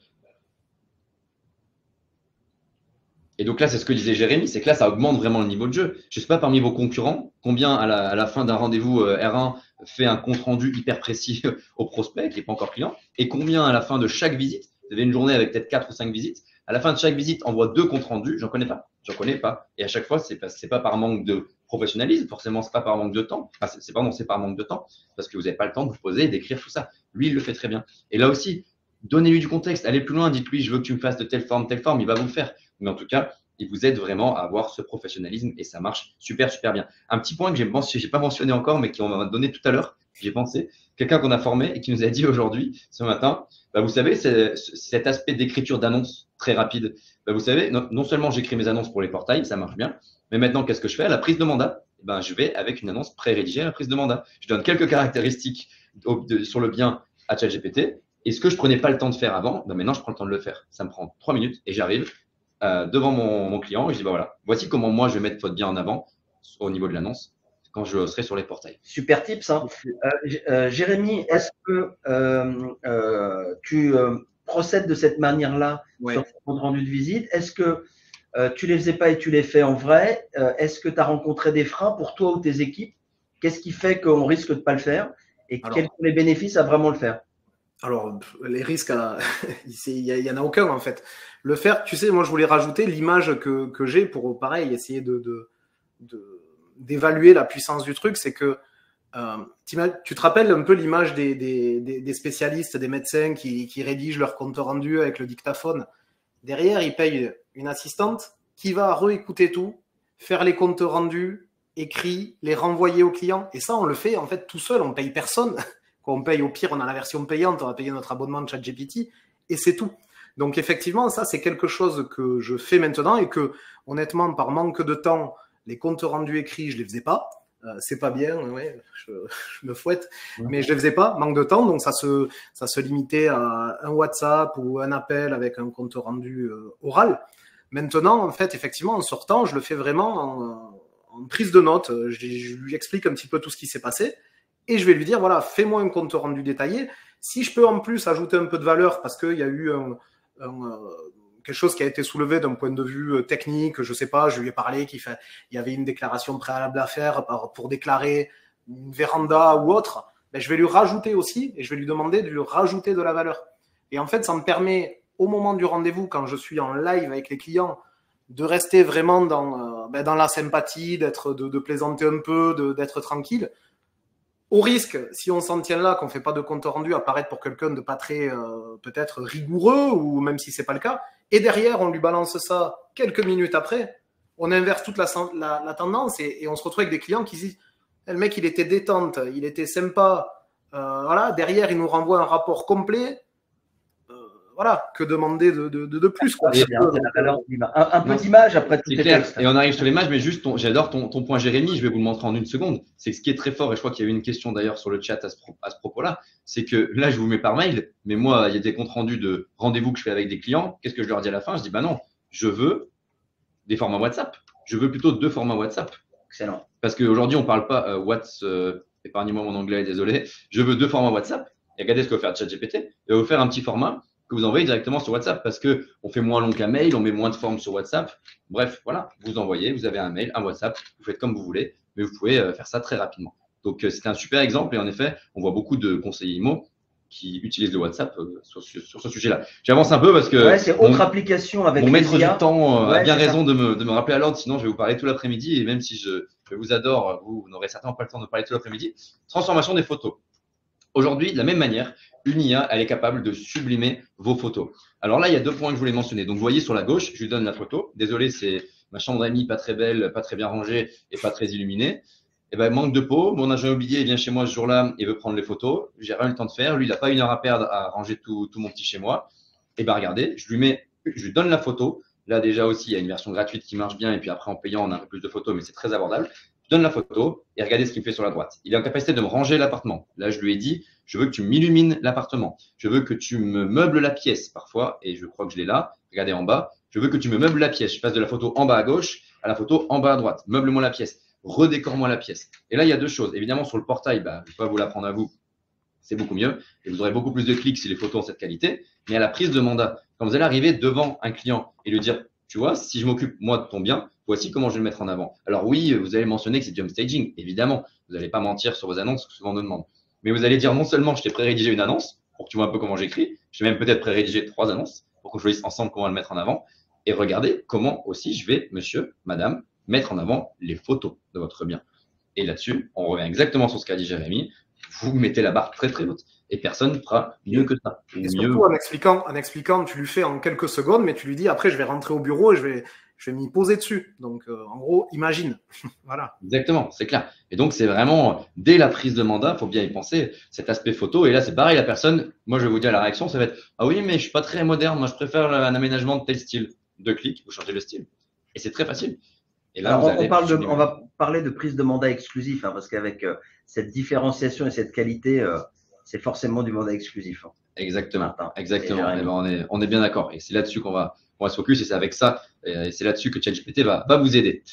Et donc là, c'est ce que disait Jérémy, c'est que là, ça augmente vraiment le niveau de jeu. Je ne sais pas parmi vos concurrents, combien à la fin d'un rendez-vous R1 fait un compte rendu hyper précis au prospect qui n'est pas encore client, et combien à la fin de chaque visite, vous avez une journée avec peut-être 4 ou 5 visites, à la fin de chaque visite, envoie 2 comptes rendus, j'en connais pas. Et à chaque fois, c'est pas par manque de professionnalisme, forcément, c'est pas par manque de temps. Enfin, c'est par manque de temps, parce que vous n'avez pas le temps de vous poser et d'écrire tout ça. Lui, il le fait très bien. Et là aussi, donnez-lui du contexte, allez plus loin, dites-lui, je veux que tu me fasses de telle forme, il va vous le faire. Mais en tout cas, il vous aide vraiment à avoir ce professionnalisme et ça marche super, super bien. Un petit point que j'ai pas mentionné encore, mais qu'on m'a donné tout à l'heure, j'ai pensé, quelqu'un qu'on a formé et qui nous a dit aujourd'hui, ce matin, bah, vous savez, cet aspect d'écriture d'annonces très rapide, bah, vous savez, non seulement j'écris mes annonces pour les portails, ça marche bien, mais maintenant, qu'est-ce que je fais à la prise de mandat? Ben, je vais avec une annonce pré-rédigée à la prise de mandat. Je donne quelques caractéristiques sur le bien à ChatGPT. Et ce que je prenais pas le temps de faire avant, ben maintenant, je prends le temps de le faire. Ça me prend 3 minutes et j'arrive devant mon client et je dis, bah, voilà, voici comment moi, je vais mettre votre bien en avant au niveau de l'annonce quand je serai sur les portails. Super tips. Hein. Jérémy, est-ce que tu procèdes de cette manière-là sur ton compte rendu de visite? Est-ce que tu les faisais pas et tu les fais en vrai? Est-ce que tu as rencontré des freins pour toi ou tes équipes? Qu'est-ce qui fait qu'on risque de pas le faire? Et quels sont les bénéfices à vraiment le faire? Alors, les risques, il y en a aucun en fait. Le faire, tu sais, moi je voulais rajouter l'image que j'ai pour, pareil, essayer d'évaluer la puissance du truc. C'est que tu te rappelles un peu l'image des spécialistes, des médecins qui rédigent leur compte rendu avec le dictaphone. Derrière, ils payent une assistante qui va réécouter tout, faire les comptes rendus, écrits, les renvoyer au client. Et ça, on le fait en fait tout seul, on paye personne. Quand on paye, au pire, on a la version payante, on va payer notre abonnement de ChatGPT et c'est tout. Donc effectivement, ça, c'est quelque chose que je fais maintenant et que, honnêtement, par manque de temps, les comptes rendus écrits, je les faisais pas. C'est pas bien, ouais, je me fouette, mais je les faisais pas, manque de temps, donc ça se limitait à un WhatsApp ou un appel avec un compte rendu oral. Maintenant, en fait, effectivement, en sortant, je le fais vraiment en prise de notes. Je lui explique un petit peu tout ce qui s'est passé. Et je vais lui dire, voilà, fais-moi un compte rendu détaillé. Si je peux en plus ajouter un peu de valeur parce qu'il y a eu quelque chose qui a été soulevé d'un point de vue technique, je sais pas, je lui ai parlé il y avait une déclaration préalable à faire pour déclarer une véranda ou autre, ben je vais lui rajouter aussi et je vais lui demander de lui rajouter de la valeur. Et en fait, ça me permet, au moment du rendez-vous, quand je suis en live avec les clients, de rester vraiment dans la sympathie, de plaisanter un peu, d'être tranquille. Au risque, si on s'en tient là, qu'on ne fait pas de compte rendu, apparaître pour quelqu'un de pas très peut-être rigoureux, ou même si ce n'est pas le cas. Et derrière, on lui balance ça quelques minutes après. On inverse toute la tendance et on se retrouve avec des clients qui disent le mec, il était détente, il était sympa. Voilà. Derrière, il nous renvoie un rapport complet. Voilà, que demander de plus, quoi. Un peu d'image après tout c'est clair. Et on arrive sur l'image, mais juste, j'adore ton point, Jérémy, je vais vous le montrer en une seconde. C'est ce qui est très fort, et je crois qu'il y a eu une question d'ailleurs sur le chat à ce propos-là, c'est que là, je vous mets par mail, mais moi, il y a des comptes rendus de rendez-vous que je fais avec des clients. Qu'est-ce que je leur dis à la fin? Je dis, bah non, je veux des formats WhatsApp. Je veux plutôt 2 formats WhatsApp. Excellent. Parce qu'aujourd'hui, on ne parle pas épargnez-moi mon anglais, désolé. Je veux 2 formats WhatsApp. Et regardez ce que va faire ChatGPT. Il va vous faire un petit format que vous envoyez directement sur WhatsApp parce qu'on fait moins long qu'un mail, on met moins de formes sur WhatsApp. Bref, voilà, vous envoyez, vous avez un mail, un WhatsApp, vous faites comme vous voulez, mais vous pouvez faire ça très rapidement. Donc, c'est un super exemple et en effet, on voit beaucoup de conseillers IMO qui utilisent le WhatsApp sur ce sujet-là. J'avance un peu parce que c'est autre application avec mon maître du temps a bien raison de me rappeler à l'ordre, sinon je vais vous parler tout l'après-midi et même si je vous adore, vous n'aurez certainement pas le temps de parler tout l'après-midi. Transformation des photos. Aujourd'hui, de la même manière, une IA, elle est capable de sublimer vos photos. Alors là, il y a 2 points que je voulais mentionner. Donc, vous voyez sur la gauche, je lui donne la photo. Désolé, c'est ma chambre d'amis, pas très belle, pas très bien rangée et pas très illuminée. Eh ben, manque de peau. Mon agent immobilier vient chez moi ce jour-là et veut prendre les photos. J'ai rien eu le temps de faire. Lui, il n'a pas 1 heure à perdre à ranger tout mon petit chez moi. Et ben, regardez, je lui donne la photo. Là, déjà aussi, il y a une version gratuite qui marche bien. Et puis après, en payant, on a un peu plus de photos, mais c'est très abordable. Je donne la photo et regardez ce qu'il me fait sur la droite. Il est en capacité de me ranger l'appartement. Là, je lui ai dit, je veux que tu m'illumines l'appartement. Je veux que tu me meubles la pièce parfois. Et je crois que je l'ai là. Regardez en bas. Je veux que tu me meubles la pièce. Je passe de la photo en bas à gauche à la photo en bas à droite. Meuble-moi la pièce. Redécore-moi la pièce. Et là, il y a 2 choses. Évidemment, sur le portail, je ne vais pas vous l'apprendre à vous. C'est beaucoup mieux. Et vous aurez beaucoup plus de clics si les photos ont cette qualité. Mais à la prise de mandat, quand vous allez arriver devant un client et lui dire, tu vois, si je m'occupe, moi, de ton bien, voici comment je vais le mettre en avant. Alors oui, vous allez mentionner que c'est du home staging, évidemment. Vous n'allez pas mentir sur vos annonces, souvent on nous demande. Mais vous allez dire non seulement je t'ai pré-rédigé une annonce, pour que tu vois un peu comment j'écris, je vais même peut-être pré-rédiger 3 annonces, pour qu'on choisisse ensemble comment le mettre en avant. Et regardez comment aussi je vais, monsieur, madame, mettre en avant les photos de votre bien. Et là-dessus, on revient exactement sur ce qu'a dit Jérémy. Vous mettez la barre très très haute. Et personne ne fera mieux que ça. Et surtout en expliquant, tu lui fais en quelques secondes, mais tu lui dis après je vais rentrer au bureau et je vais m'y poser dessus. Donc en gros, imagine. Voilà. Exactement, c'est clair. Et donc c'est vraiment dès la prise de mandat, il faut bien y penser, cet aspect photo. Et là, c'est pareil, la personne, moi je vais vous dire la réaction, ça va être ah oui, mais je suis pas très moderne, moi je préfère un aménagement de tel style. 2 clics, vous changez le style. Et c'est très facile. Et là, on va parler de prise de mandat exclusif, parce qu'avec cette différenciation et cette qualité, c'est forcément du mandat exclusif. Exactement. On est bien d'accord. Et c'est là-dessus qu'on va se focus et c'est avec ça, et c'est là-dessus que ChatGPT va vous aider.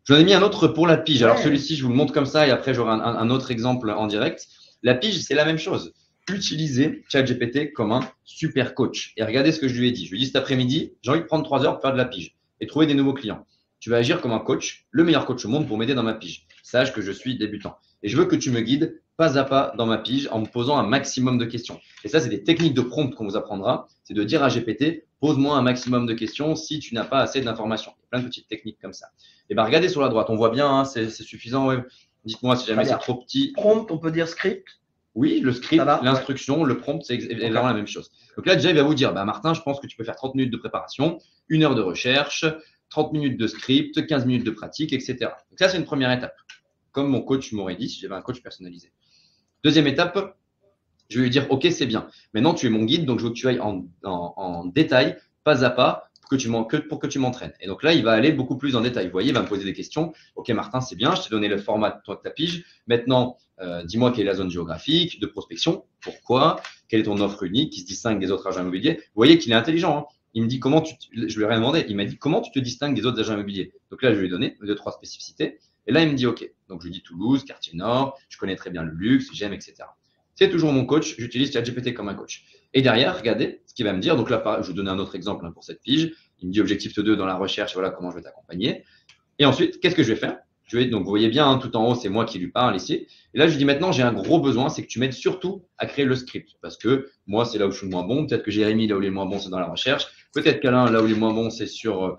J'en ai mis un autre pour la pige. Alors celui-ci, je vous le montre comme ça et après j'aurai un autre exemple en direct. La pige, c'est la même chose. Utilisez ChatGPT comme un super coach. Et regardez ce que je lui ai dit. Je lui ai dit cet après-midi, j'ai envie de prendre 3 heures pour faire de la pige et trouver des nouveaux clients. Tu vas agir comme un coach, le meilleur coach au monde pour m'aider dans ma pige. Sache que je suis débutant. Et je veux que tu me guides pas à pas dans ma pige en me posant un maximum de questions. Et ça, c'est des techniques de prompt qu'on vous apprendra. C'est de dire à GPT, pose-moi un maximum de questions si tu n'as pas assez d'informations. Il y a plein de petites techniques comme ça. Et bien, regardez sur la droite, on voit bien, c'est suffisant. Ouais. Dites-moi si jamais c'est trop petit. Prompt, on peut dire script? Oui, le script, l'instruction, le prompt, c'est exactement la même chose. Donc là, déjà, il va vous dire, Martin, je pense que tu peux faire 30 minutes de préparation, 1 heure de recherche, 30 minutes de script, 15 minutes de pratique, etc. Donc ça, c'est une première étape. Comme mon coach m'aurait dit si j'avais un coach personnalisé. Deuxième étape, je vais lui dire, OK, c'est bien. Maintenant, tu es mon guide, donc je veux que tu ailles en détail, pas à pas, pour que tu m'entraînes. Et donc là, il va aller beaucoup plus en détail. Vous voyez, il va me poser des questions. OK, Martin, c'est bien, je t'ai donné le format de ta pige. Maintenant, dis-moi quelle est la zone géographique de prospection, pourquoi, quelle est ton offre unique qui se distingue des autres agents immobiliers. Vous voyez qu'il est intelligent. Hein. Il me dit je lui ai rien demandé, il m'a dit comment tu te distingues des autres agents immobiliers. Donc là, je lui ai donné 2-3 spécificités. Et là, il me dit OK. Donc je lui dis Toulouse, quartier nord, je connais très bien le luxe, j'aime, etc. C'est toujours mon coach, j'utilise ChatGPT comme un coach. Et derrière, regardez ce qu'il va me dire. Donc là, je vais vous donner un autre exemple pour cette pige. Il me dit objectif 2 dans la recherche, voilà comment je vais t'accompagner. Et ensuite, qu'est-ce que je vais faire? Donc vous voyez bien, tout en haut, c'est moi qui lui parle ici. Et là, je lui dis maintenant, j'ai un gros besoin, c'est que tu m'aides surtout à créer le script. Parce que moi, c'est là où je suis le moins bon. Peut-être que Jérémy, là où il est le moins bon, c'est dans la recherche. Peut-être qu'Alain, là où il est le moins bon, c'est sur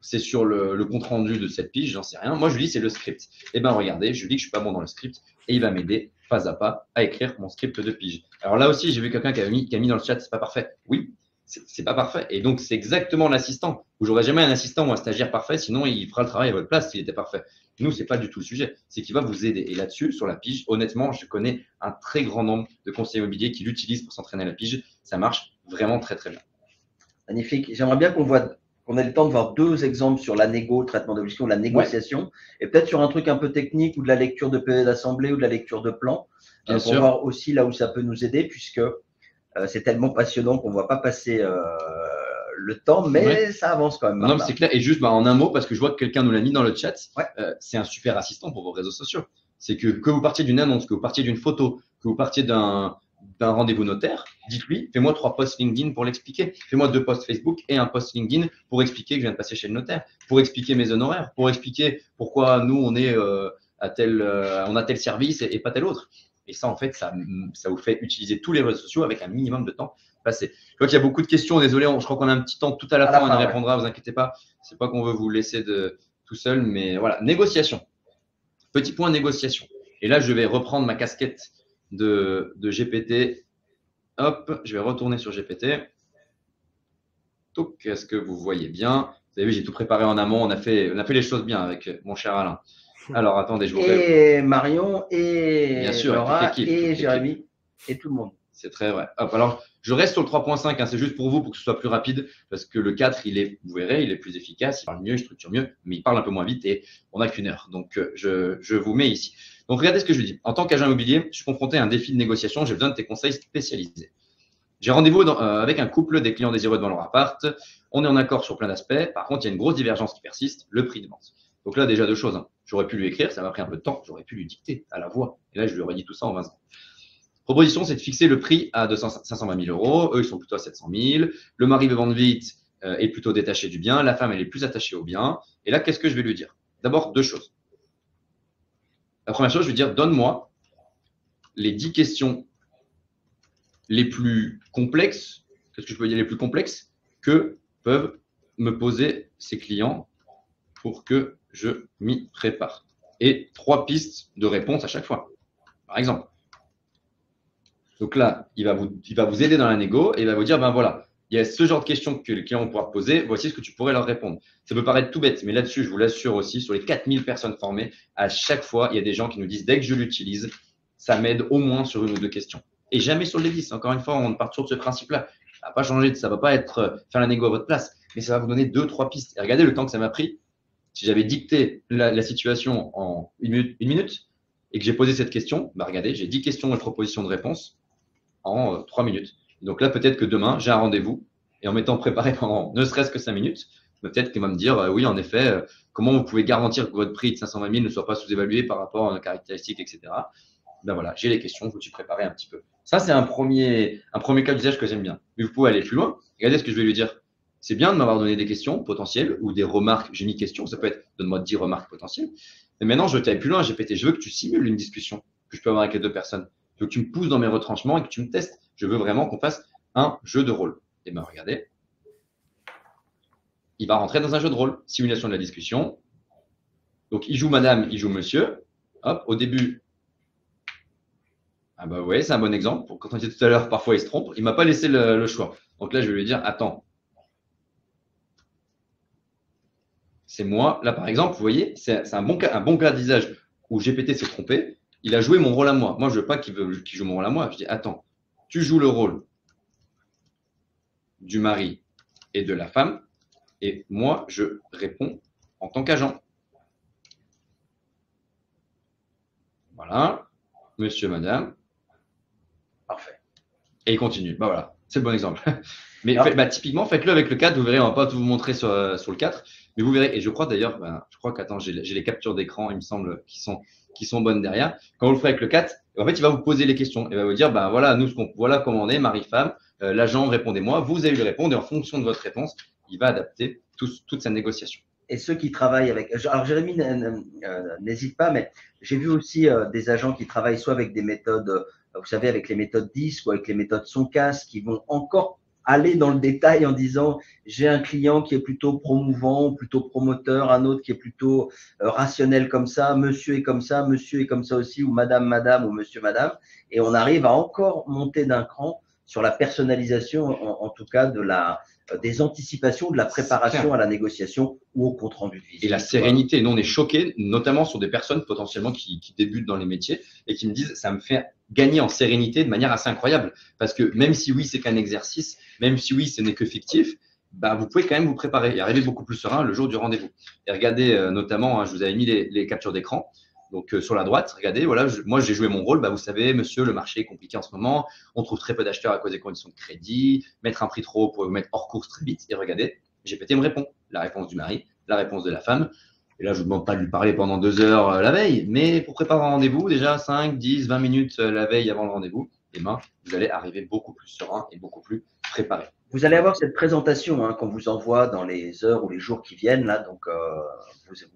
c'est sur le compte rendu de cette pige, j'en sais rien. Moi, je lui dis, c'est le script. Eh bien, regardez, je lui dis que je suis pas bon dans le script et il va m'aider pas à pas à écrire mon script de pige. Alors là aussi, j'ai vu quelqu'un qui a mis dans le chat, c'est pas parfait. Oui, c'est pas parfait. Et donc, c'est exactement l'assistant. Vous n'aurez jamais un assistant ou un stagiaire parfait, sinon il fera le travail à votre place s'il était parfait. Nous, c'est pas du tout le sujet. C'est qu'il va vous aider. Et là-dessus, sur la pige, honnêtement, je connais un très grand nombre de conseillers immobiliers qui l'utilisent pour s'entraîner à la pige. Ça marche vraiment très, très bien. Magnifique. J'aimerais bien qu'on ait le temps de voir 2 exemples sur la négo, le traitement d'objection, la négociation, et peut-être sur un truc un peu technique ou de la lecture de PV d'assemblée ou de la lecture de plan, Bien pour sûr. voir aussi là où ça peut nous aider, puisque c'est tellement passionnant qu'on ne voit pas passer le temps, mais ça avance quand même. Non, mais c'est clair. Et juste en un mot, parce que je vois que quelqu'un nous l'a mis dans le chat, Ouais. c'est un super assistant pour vos réseaux sociaux. C'est que vous partiez d'une annonce, que vous partiez d'une photo, que vous partiez d'un rendez-vous notaire, dites-lui, fais-moi 3 posts LinkedIn pour l'expliquer. Fais-moi 2 posts Facebook et un post LinkedIn pour expliquer que je viens de passer chez le notaire, pour expliquer mes honoraires, pour expliquer pourquoi nous, on est on a tel service et pas tel autre. Et ça, en fait, ça vous fait utiliser tous les réseaux sociaux avec un minimum de temps passé. Je vois qu'il y a beaucoup de questions. Désolé, je crois qu'on a un petit temps tout à la fin. On y répondra, vous inquiétez pas. C'est pas qu'on veut vous laisser tout seul, mais voilà. Négociation. Petit point négociation. Et là, je vais reprendre ma casquette de GPT. Hop, je vais retourner sur GPT. Donc, est-ce que vous voyez bien? Vous avez vu, j'ai tout préparé en amont. On a fait les choses bien avec mon cher Alain. Alors, attendez, je vous Et Marion, et bien sûr, Laura, toute l'équipe, et Jérémy, et tout le monde. C'est très vrai. Hop, alors, je reste sur le 3.5, hein, c'est juste pour vous, pour que ce soit plus rapide, parce que le 4, vous verrez, il est plus efficace, il parle mieux, il structure mieux, mais il parle un peu moins vite et on n'a qu'1 heure. Donc, je vous mets ici. Donc, regardez ce que je lui dis. En tant qu'agent immobilier, je suis confronté à un défi de négociation, j'ai besoin de tes conseils spécialisés. J'ai rendez-vous avec un couple des clients désireux devant leur appart. On est en accord sur plein d'aspects. Par contre, il y a une grosse divergence qui persiste, le prix de vente. Donc là, déjà 2 choses. Hein. J'aurais pu lui écrire, ça m'a pris un peu de temps. J'aurais pu lui dicter à la voix. Et là, je lui aurais dit tout ça en 20 ans. Proposition, c'est de fixer le prix à 520 000 euros. Eux, ils sont plutôt à 700 000. Le mari veut vendre vite, est plutôt détaché du bien. La femme, elle est plus attachée au bien. Et là, qu'est-ce que je vais lui dire? D'abord, 2 choses. La première chose, je vais lui dire, donne-moi les 10 questions les plus complexes. Qu'est-ce que je peux dire les plus complexes que peuvent me poser ces clients pour que je m'y prépare. Et 3 pistes de réponse à chaque fois, par exemple. Donc là, il va vous aider dans la négo et il va vous dire, ben voilà, il y a ce genre de questions que les clients vont pouvoir te poser, voici ce que tu pourrais leur répondre. Ça peut paraître tout bête, mais là-dessus, je vous l'assure aussi, sur les 4000 personnes formées, à chaque fois, il y a des gens qui nous disent, dès que je l'utilise, ça m'aide au moins sur 1 ou 2 questions. Et jamais sur les 10. Encore une fois, on part toujours de ce principe-là. Ça va pas changer, ça va pas être faire la négo à votre place, mais ça va vous donner 2-3 pistes. Et regardez le temps que ça m'a pris. Si j'avais dicté la situation en 1 minute et que j'ai posé cette question, bah regardez, j'ai 10 questions et propositions de réponse en 3 minutes. Donc là, peut-être que demain, j'ai un rendez-vous et en m'étant préparé pendant ne serait-ce que 5 minutes, peut-être qu'il va me dire, oui, en effet, comment vous pouvez garantir que votre prix de 520 000 ne soit pas sous-évalué par rapport à nos caractéristiques, etc. Ben voilà, j'ai les questions, je me suis préparé un petit peu. Ça, c'est un premier cas d'usage que j'aime bien. Mais vous pouvez aller plus loin. Regardez ce que je vais lui dire. C'est bien de m'avoir donné des questions potentielles ou des remarques. J'ai mis questions, ça peut être donne-moi 10 remarques potentielles. Mais maintenant, je vais aller plus loin, GPT. Je veux que tu simules une discussion que je peux avoir avec les 2 personnes. Je veux que tu me pousses dans mes retranchements et que tu me testes. Je veux vraiment qu'on fasse un jeu de rôle. Et bien, regardez. Il va rentrer dans un jeu de rôle. Simulation de la discussion. Donc, il joue madame, il joue monsieur. Hop, au début. Ah bah ouais, c'est un bon exemple. Quand on disait tout à l'heure, parfois il se trompe. Il ne m'a pas laissé le choix. Donc là, je vais lui dire, attends. C'est moi. Là, par exemple, vous voyez, c'est un bon cas d'usage où GPT s'est trompé. Il a joué mon rôle à moi. Moi, je ne veux pas qu'il joue mon rôle à moi. Je dis, attends, tu joues le rôle du mari et de la femme. Et moi, je réponds en tant qu'agent. Voilà. Monsieur, madame. Parfait. Et il continue. Bah voilà, c'est le bon exemple. Mais typiquement, faites-le avec le 4. Vous verrez, on ne va pas tout vous montrer sur le 4. Mais vous verrez, et je crois d'ailleurs, qu'attends, j'ai les captures d'écran, il me semble, qui sont bonnes derrière. Quand vous le ferez avec le 4, en fait, il va vous poser les questions. Il va vous dire, ben voilà, voilà comment on est, mari-femme, l'agent, répondez-moi. Vous allez lui répondre et en fonction de votre réponse, il va adapter toute sa négociation. Et ceux qui travaillent avec… Alors, Jérémy, n'hésite pas, mais j'ai vu aussi des agents qui travaillent soit avec des méthodes, vous savez, avec les méthodes 10 ou avec les méthodes SONCAS qui vont encore aller dans le détail en disant j'ai un client qui est plutôt promouvant, plutôt promoteur, un autre qui est plutôt rationnel comme ça, monsieur est comme ça, monsieur est comme ça aussi, ou madame, madame, ou monsieur, madame. Et on arrive à encore monter d'un cran sur la personnalisation, en tout cas des anticipations, de la préparation à la négociation ou au compte rendu de visite. Et la sérénité. Nous, on est choqués, notamment sur des personnes potentiellement qui débutent dans les métiers et qui me disent ça me fait gagner en sérénité de manière assez incroyable. Parce que même si oui, c'est qu'un exercice, même si oui, ce n'est que fictif, bah, vous pouvez quand même vous préparer et arriver beaucoup plus serein le jour du rendez-vous. Et regardez, notamment, hein, je vous avais mis les captures d'écran. Donc, sur la droite, regardez, voilà, moi, j'ai joué mon rôle. Bah, vous savez, monsieur, le marché est compliqué en ce moment. On trouve très peu d'acheteurs à cause des conditions de crédit. Mettre un prix trop haut pour vous mettre hors course très vite. Et regardez, GPT me répond. La réponse du mari, la réponse de la femme. Et là, je ne vous demande pas de lui parler pendant 2 heures la veille. Mais pour préparer un rendez-vous, déjà 5, 10, 20 minutes la veille avant le rendez-vous, eh ben, vous allez arriver beaucoup plus serein et beaucoup plus préparé. Vous allez avoir cette présentation qu'on vous envoie dans les heures ou les jours qui viennent. Là, donc,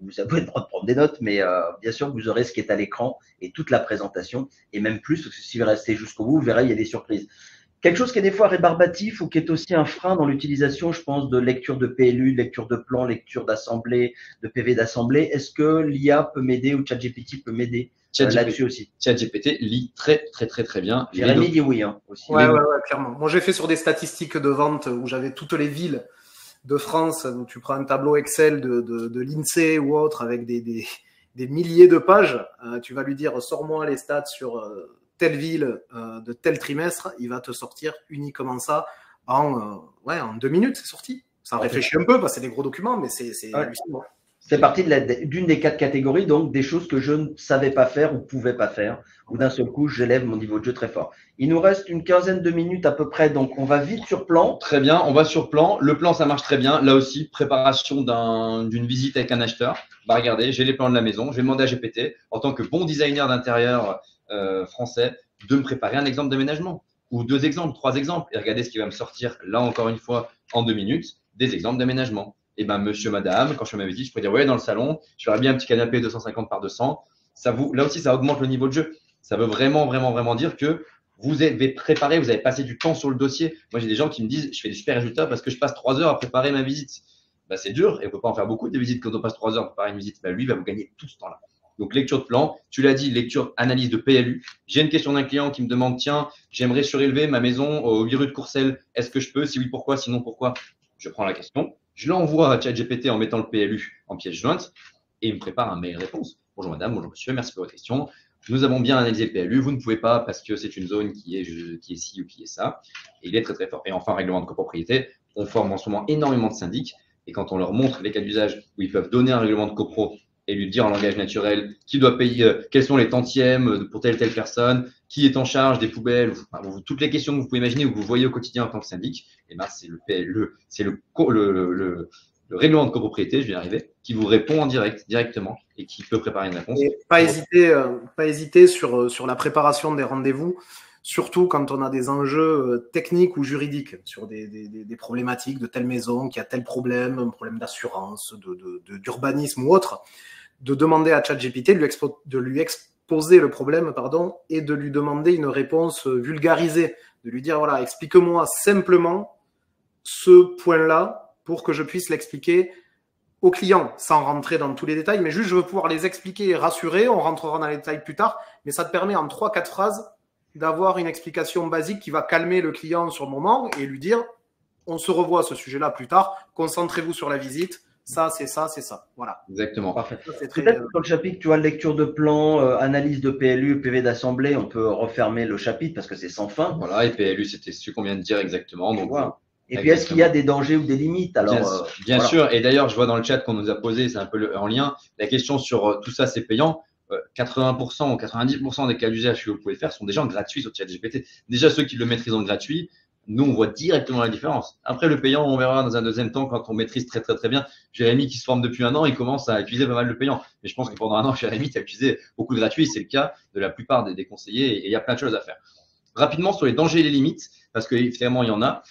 vous avez le droit de prendre des notes, mais bien sûr, vous aurez ce qui est à l'écran et toute la présentation, et même plus, parce que si vous restez jusqu'au bout, vous verrez, il y a des surprises. Quelque chose qui est des fois rébarbatif ou qui est aussi un frein dans l'utilisation, je pense, de lecture de PLU, de lecture de plan, lecture d'assemblée, de PV d'assemblée. Est-ce que l'IA peut m'aider ou ChatGPT peut m'aider là-dessus aussi? ChatGPT lit très bien. Jérémy dit oui aussi. Ouais, clairement. Moi, j'ai fait sur des statistiques de vente où j'avais toutes les villes de France, où tu prends un tableau Excel de l'INSEE ou autre avec des milliers de pages. Tu vas lui dire, sors-moi les stats sur telle ville de tel trimestre. Il va te sortir uniquement ça en 2 minutes, c'est sorti. Ça réfléchit un peu parce que c'est des gros documents, mais c'est hallucinant. C'est parti d'une des 4 catégories, donc des choses que je ne savais pas faire ou pouvais pas faire, ou d'un seul coup, j'élève mon niveau de jeu très fort. Il nous reste une quinzaine de minutes à peu près, donc on va vite sur plan. Très bien, on va sur plan. Le plan, ça marche très bien. Là aussi, préparation d'une visite avec un acheteur. Bah, regardez, j'ai les plans de la maison. Je vais demander à GPT, en tant que bon designer d'intérieur français, de me préparer un exemple d'aménagement, ou 2 exemples, 3 exemples. Et regardez ce qui va me sortir, là encore une fois, en 2 minutes, des exemples d'aménagement. Et ben, monsieur, madame, quand je fais ma visite, je pourrais dire, ouais, dans le salon, je ferais bien un petit canapé 250 par 200. Là aussi, ça augmente le niveau de jeu. Ça veut vraiment dire que vous avez préparé, vous avez passé du temps sur le dossier. Moi, j'ai des gens qui me disent, je fais des super résultats parce que je passe 3 heures à préparer ma visite. Ben, c'est dur et on ne peut pas en faire beaucoup des visites quand on passe 3 heures à préparer une visite. Ben, lui, il va vous gagner tout ce temps-là. Donc, lecture de plan, tu l'as dit, lecture, analyse de PLU. J'ai une question d'un client qui me demande, tiens, j'aimerais surélever ma maison au 8 rue de Courcelles. Est-ce que je peux? Si oui, pourquoi? Sinon, pourquoi? Je prends la question. Je l'envoie à ChatGPT en mettant le PLU en pièce jointe et il me prépare un mail réponse. Bonjour madame, bonjour monsieur, merci pour votre question. Nous avons bien analysé le PLU, vous ne pouvez pas parce que c'est une zone qui est ci ou qui est ça. Et il est très fort. Et enfin, règlement de copropriété, on forme en ce moment énormément de syndics et quand on leur montre les cas d'usage où ils peuvent donner un règlement de copro et lui dire en langage naturel qui doit payer, quels sont les tantièmes pour telle personne, qui est en charge des poubelles, toutes les questions que vous pouvez imaginer ou que vous voyez au quotidien en tant que syndic, et ben c'est le règlement de copropriété, je vais y arriver, qui vous répond en directement et qui peut préparer une réponse. Et pas hésiter sur la préparation des rendez-vous, surtout quand on a des enjeux techniques ou juridiques sur des problématiques de telle maison qui a tel problème, un problème d'assurance, d'urbanisme ou autre, de demander à ChatGPT de lui exposer le problème et de lui demander une réponse vulgarisée, de lui dire voilà, explique-moi simplement ce point-là pour que je puisse l'expliquer au client sans rentrer dans tous les détails, mais juste je veux pouvoir les expliquer et rassurer, on rentrera dans les détails plus tard, mais ça te permet en 3-4 phrases d'avoir une explication basique qui va calmer le client sur le moment et lui dire on se revoit à ce sujet-là plus tard, concentrez-vous sur la visite, ça, c'est ça, c'est ça. Voilà. Exactement. Parfait. Peut-être dans le chapitre, tu vois, lecture de plan, analyse de PLU, PV d'assemblée, on peut refermer le chapitre parce que c'est sans fin. Voilà, et PLU, c'était ce qu'on vient de dire exactement. Donc, voilà. Et puis, est-ce qu'il y a des dangers ou des limites? Alors, bien voilà. Sûr. Et d'ailleurs, je vois dans le chat qu'on nous a posé, c'est un peu en lien, la question sur tout ça, c'est payant. 80% ou 90% des cas d'usage que vous pouvez faire sont déjà en gratuit sur ChatGPT. Déjà, ceux qui le maîtrisent en gratuit, nous, on voit directement la différence. Après, le payant, on verra dans un deuxième temps quand on maîtrise très bien. Jérémy, qui se forme depuis 1 an, il commence à utiliser pas mal le payant. Mais je pense que pendant 1 an, Jérémy, tu as utilisé beaucoup de gratuit. C'est le cas de la plupart des conseillers et il y a plein de choses à faire. Rapidement, sur les dangers et les limites, parce qu'évidemment, il y en a.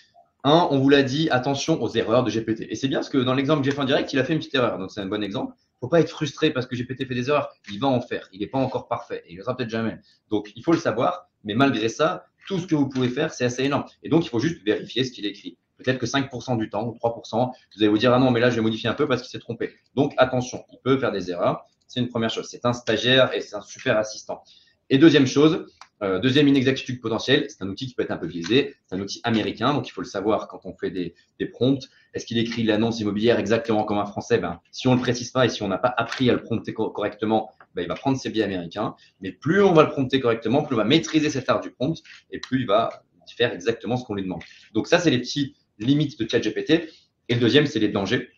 On vous l'a dit, attention aux erreurs de GPT. Et c'est bien parce que dans l'exemple que j'ai fait en direct, il a fait une petite erreur. Donc, c'est un bon exemple. Il ne faut pas être frustré parce que GPT fait des erreurs. Il va en faire. Il n'est pas encore parfait. Et il ne le sera peut-être jamais. Donc, il faut le savoir. Mais malgré ça, tout ce que vous pouvez faire, c'est assez énorme. Et donc, il faut juste vérifier ce qu'il écrit. Peut-être que 5% du temps ou 3%, vous allez vous dire, ah non, mais là, je vais modifier un peu parce qu'il s'est trompé. Donc, attention, il peut faire des erreurs. C'est une première chose. C'est un stagiaire et c'est un super assistant. Et deuxième chose, deuxième inexactitude potentielle, c'est un outil qui peut être un peu biaisé. C'est un outil américain, donc il faut le savoir quand on fait des prompts. Est-ce qu'il écrit l'annonce immobilière exactement comme un Français? Si on ne le précise pas et si on n'a pas appris à le prompter correctement, il va prendre ses biais américains. Mais plus on va le prompter correctement, plus on va maîtriser cet art du prompt et plus il va faire exactement ce qu'on lui demande. Donc ça, c'est les petites limites de ChatGPT. Et le deuxième, c'est les dangers.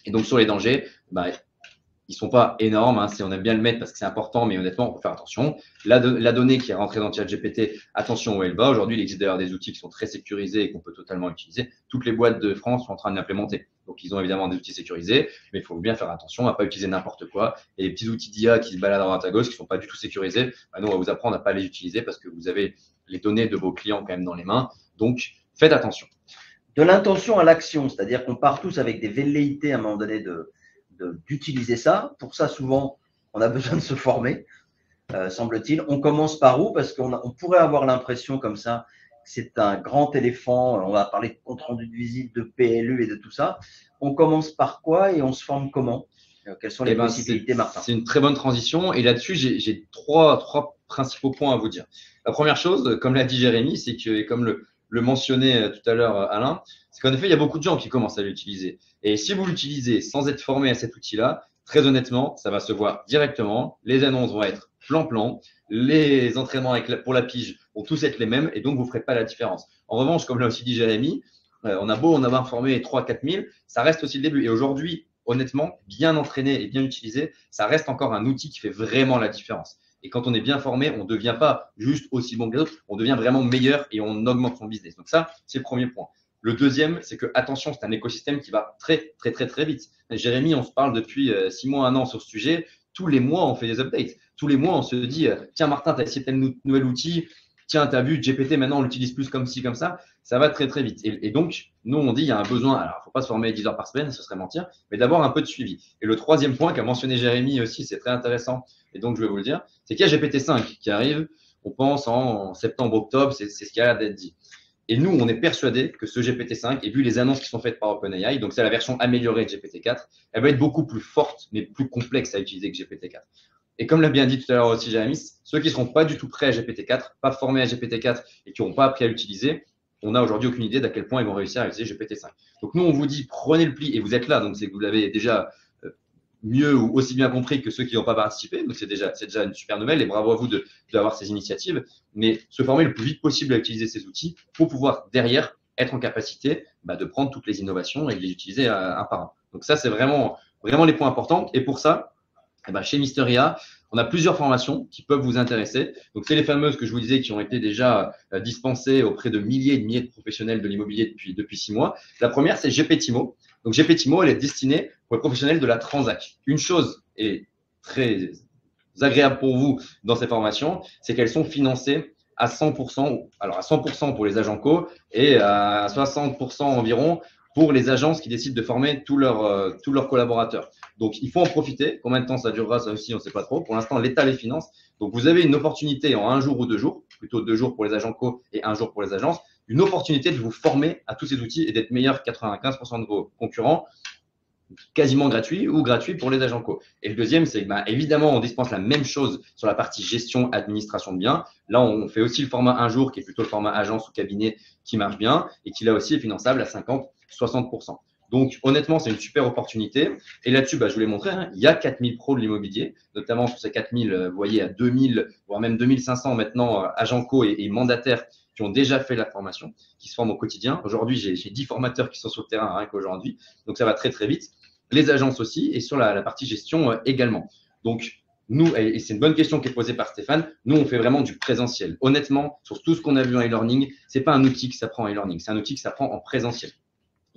Et donc sur les dangers, ils ne sont pas énormes, hein, on aime bien le mettre parce que c'est important, mais honnêtement, il faut faire attention. La donnée qui est rentrée dans ChatGPT, attention où elle va. Aujourd'hui, il existe d'ailleurs des outils qui sont très sécurisés et qu'on peut totalement utiliser. Toutes les boîtes de France sont en train de l'implémenter. Donc, ils ont évidemment des outils sécurisés, mais il faut bien faire attention à ne pas utiliser n'importe quoi. Et les petits outils d'IA qui se baladent à droite à gauche, qui ne sont pas du tout sécurisés, nous, on va vous apprendre à ne pas les utiliser parce que vous avez les données de vos clients quand même dans les mains. Donc, faites attention. De l'intention à l'action, c'est-à-dire qu'on part tous avec des velléités à un moment donné d'utiliser ça. Pour ça, souvent, on a besoin de se former, semble-t-il. On commence par où? Parce qu'on pourrait avoir l'impression comme ça que c'est un grand éléphant. On va parler de compte-rendu de visite, de PLU et de tout ça. On commence par quoi et on se forme comment? Quelles sont les possibilités, Martin? C'est une très bonne transition. Et là-dessus, j'ai trois principaux points à vous dire. La première chose, comme l'a dit Jérémy, c'est que, et comme le mentionnait tout à l'heure Alain, c'est qu'en effet, il y a beaucoup de gens qui commencent à l'utiliser. Et si vous l'utilisez sans être formé à cet outil-là, très honnêtement, ça va se voir directement. Les annonces vont être plan-plan. Les entraînements pour la pige vont tous être les mêmes et donc vous ne ferez pas la différence. En revanche, comme l'a aussi dit Jérémy, on a beau en avoir formé 3-4 000, ça reste aussi le début. Et aujourd'hui, honnêtement, bien entraîné et bien utilisé, ça reste encore un outil qui fait vraiment la différence. Et quand on est bien formé, on ne devient pas juste aussi bon que les autres, on devient vraiment meilleur et on augmente son business. Donc ça, c'est le premier point. Le deuxième, c'est que, attention, c'est un écosystème qui va très, très, très, très vite. Jérémy, on se parle depuis 6 mois, 1 an sur ce sujet. Tous les mois, on fait des updates. Tous les mois, on se dit, tiens, Martin, tu as essayé tel nouvel outil. Tiens, tu as vu, GPT, maintenant, on l'utilise plus comme ci, comme ça. Ça va très, très vite. Et donc, nous, on dit, il y a un besoin. Alors, il ne faut pas se former 10 heures par semaine, ce serait mentir, mais d'avoir un peu de suivi. Et le troisième point qu'a mentionné Jérémy aussi, c'est très intéressant. Et donc, je vais vous le dire, c'est qu'il y a GPT-5 qui arrive. On pense en septembre, octobre, c'est ce qui a l'air d'être dit. Et nous, on est persuadé que ce GPT-5, et vu les annonces qui sont faites par OpenAI, donc c'est la version améliorée de GPT-4, elle va être beaucoup plus forte, mais plus complexe à utiliser que GPT-4. Et comme l'a bien dit tout à l'heure aussi Jérémy, ceux qui ne seront pas du tout prêts à GPT-4, pas formés à GPT-4 et qui n'auront pas appris à l'utiliser, on n'a aujourd'hui aucune idée d'à quel point ils vont réussir à utiliser GPT-5. Donc nous, on vous dit, prenez le pli, et vous êtes là, donc c'est que vous l'avez déjà mieux ou aussi bien compris que ceux qui n'ont pas participé. Donc, c'est déjà une super nouvelle et bravo à vous d'avoir ces initiatives. Mais se former le plus vite possible à utiliser ces outils pour pouvoir derrière être en capacité de prendre toutes les innovations et de les utiliser un par un. Donc, ça, c'est vraiment les points importants. Et pour ça, chez Mister IA, on a plusieurs formations qui peuvent vous intéresser. Donc, c'est les fameuses que je vous disais qui ont été déjà dispensées auprès de milliers et de milliers de professionnels de l'immobilier depuis 6 mois. La première, c'est GPTIMO. Donc, GPTIMO, elle est destinée pour les professionnels de la transac. Une chose est très agréable pour vous dans ces formations, c'est qu'elles sont financées à 100%, alors à 100% pour les agents co et à 60% environ pour les agences qui décident de former tous leurs collaborateurs. Donc, il faut en profiter. Combien de temps ça durera, ça aussi, on ne sait pas trop. Pour l'instant, l'État les finance. Donc, vous avez une opportunité en 1 jour ou 2 jours, plutôt 2 jours pour les agents co et 1 jour pour les agences, une opportunité de vous former à tous ces outils et d'être meilleur que 95% de vos concurrents, quasiment gratuit ou gratuit pour les agents co. Et le deuxième, c'est évidemment, on dispense la même chose sur la partie gestion, administration de biens. Là, on fait aussi le format 1 jour, qui est plutôt le format agence ou cabinet qui marche bien et qui là aussi est finançable à 50-60%. Donc, honnêtement, c'est une super opportunité. Et là-dessus, je vous l'ai montré, il y a 4000 pros de l'immobilier, notamment sur ces 4000, vous voyez, à 2000, voire même 2500 maintenant, agents co et mandataires qui ont déjà fait la formation, qui se forment au quotidien. Aujourd'hui, j'ai 10 formateurs qui sont sur le terrain rien qu'aujourd'hui. Donc, ça va très, très vite. Les agences aussi et sur la partie gestion également. Donc, nous, et c'est une bonne question qui est posée par Stéphane, nous, on fait vraiment du présentiel. Honnêtement, sur tout ce qu'on a vu en e-learning, ce n'est pas un outil qui s'apprend en e-learning, c'est un outil qui s'apprend en présentiel.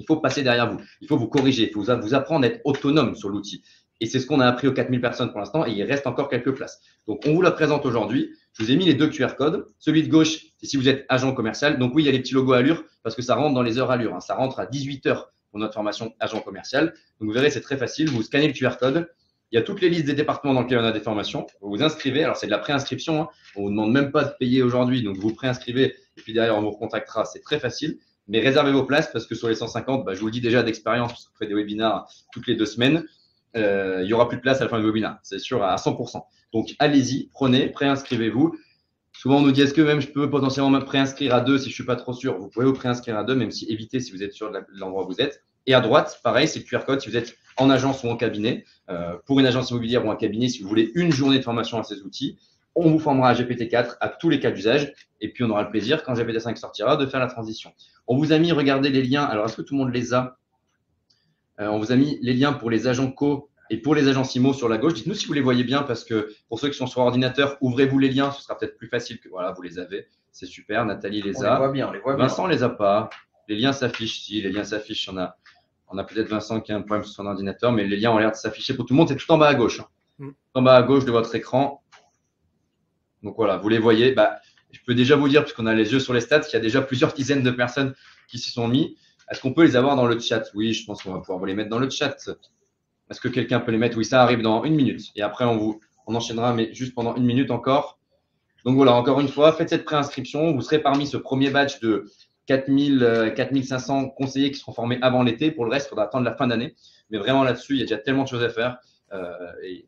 Il faut passer derrière vous, il faut vous corriger, il faut vous apprendre à être autonome sur l'outil. Et c'est ce qu'on a appris aux 4000 personnes pour l'instant et il reste encore quelques places. Donc, on vous la présente aujourd'hui. Je vous ai mis les 2 QR codes. Celui de gauche, c'est si vous êtes agent commercial. Donc, oui, il y a les petits logos Allure parce que ça rentre dans les heures Allure. Ça rentre à 18 h pour notre formation agent commercial. Donc, vous verrez, c'est très facile. Vous scannez le QR code. Il y a toutes les listes des départements dans lesquels on a des formations. Vous vous inscrivez. Alors, c'est de la préinscription. Hein. On ne vous demande même pas de payer aujourd'hui. Donc, vous préinscrivez et puis derrière, on vous recontactera. C'est très facile. Mais réservez vos places parce que sur les 150, je vous le dis déjà d'expérience, parce qu'on fait des webinars toutes les 2 semaines. Il n'y aura plus de place à la fin du webinaire. C'est sûr à 100%. Donc, allez-y, prenez, préinscrivez-vous. Souvent, on nous dit, est-ce que même je peux potentiellement me préinscrire à 2 si je ne suis pas trop sûr? Vous pouvez vous préinscrire à 2, même si évitez si vous êtes sûr de l'endroit où vous êtes. Et à droite, pareil, c'est le QR code si vous êtes en agence ou en cabinet. Pour une agence immobilière ou un cabinet, si vous voulez une journée de formation à ces outils, on vous formera à GPT-4 à tous les cas d'usage. Et puis, on aura le plaisir, quand GPT-5 sortira, de faire la transition. On vous a mis, regardez les liens. Alors, est-ce que tout le monde les a? On vous a mis les liens pour les agents co et pour les agents IMO sur la gauche. Dites-nous si vous les voyez bien, parce que pour ceux qui sont sur ordinateur, ouvrez-vous les liens. Ce sera peut-être plus facile que voilà, vous les avez. C'est super. Nathalie les a. On les voit bien, on les voit bien. Vincent les a pas. Les liens s'affichent. Si, les liens s'affichent. On a peut-être Vincent qui a un problème sur son ordinateur, mais les liens ont l'air de s'afficher pour tout le monde. C'est tout en bas à gauche. Tout en bas à gauche de votre écran. Donc voilà, vous les voyez. Je peux déjà vous dire, puisqu'on a les yeux sur les stats, qu'il y a déjà plusieurs dizaines de personnes qui s'y sont mis. Est-ce qu'on peut les avoir dans le chat? Oui, je pense qu'on va pouvoir vous les mettre dans le chat. Est-ce que quelqu'un peut les mettre? Oui, ça arrive dans 1 minute. Et après, on enchaînera, mais juste pendant 1 minute encore. Donc voilà, encore une fois, faites cette préinscription. Vous serez parmi ce premier batch de 4500 conseillers qui seront formés avant l'été. Pour le reste, il faudra attendre la fin d'année. Mais vraiment là-dessus, il y a déjà tellement de choses à faire.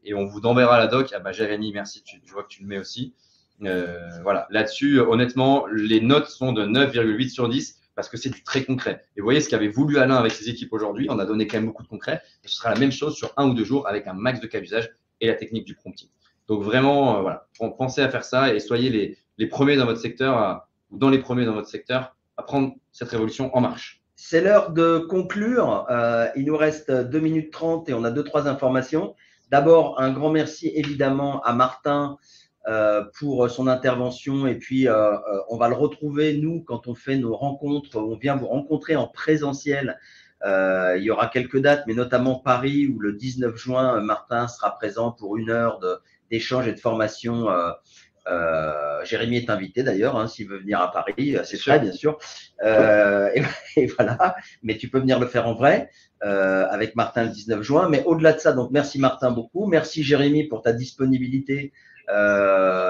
Et on vous enverra la doc. Jérémy, merci, je vois que tu le mets aussi. Voilà, là-dessus, honnêtement, les notes sont de 9,8 sur 10 parce que c'est du très concret. Et vous voyez ce qu'avait voulu Alain avec ses équipes aujourd'hui. On a donné quand même beaucoup de concret. Ce sera la même chose sur 1 ou 2 jours avec un max de cas d'usage et la technique du prompting. Donc vraiment, voilà, pensez à faire ça et soyez les premiers dans votre secteur ou dans les premiers dans votre secteur à prendre cette révolution en marche. C'est l'heure de conclure. Il nous reste 2 minutes 30 et on a 2-3 informations. D'abord, un grand merci évidemment à Martin pour son intervention. Et puis, on va le retrouver, nous, quand on fait nos rencontres. On vient vous rencontrer en présentiel. Il y aura quelques dates, mais notamment Paris, où le 19 juin, Martin sera présent pour 1 heure d'échange et de formation. Jérémy est invité d'ailleurs, hein, s'il veut venir à Paris, c'est très bien sûr. Et voilà, mais tu peux venir le faire en vrai avec Martin le 19 juin. Mais au-delà de ça, donc merci Martin beaucoup, merci Jérémy pour ta disponibilité.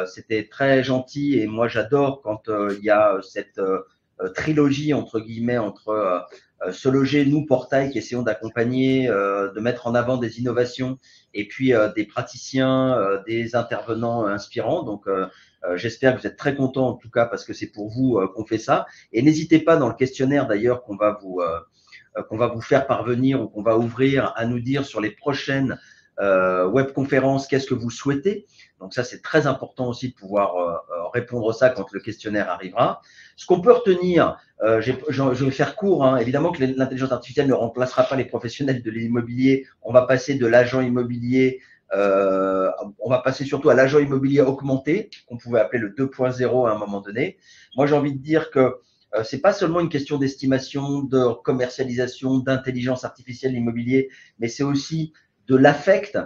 C'était très gentil et moi j'adore quand il y a cette trilogie entre guillemets entre Se Loger, nous Portail qui essayons d'accompagner, de mettre en avant des innovations et puis des praticiens, des intervenants inspirants. Donc j'espère que vous êtes très contents en tout cas parce que c'est pour vous qu'on fait ça. Et n'hésitez pas dans le questionnaire d'ailleurs qu'on va vous faire parvenir ou qu'on va ouvrir à nous dire sur les prochaines webconférences qu'est-ce que vous souhaitez. Donc ça c'est très important aussi de pouvoir répondre à ça quand le questionnaire arrivera. Ce qu'on peut retenir, je vais faire court, hein. Évidemment que l'intelligence artificielle ne remplacera pas les professionnels de l'immobilier. On va passer de l'agent immobilier, on va passer surtout à l'agent immobilier augmenté, qu'on pouvait appeler le 2.0 à un moment donné. Moi, j'ai envie de dire que c'est pas seulement une question d'estimation, de commercialisation, d'intelligence artificielle l'immobilier, mais c'est aussi de l'affect.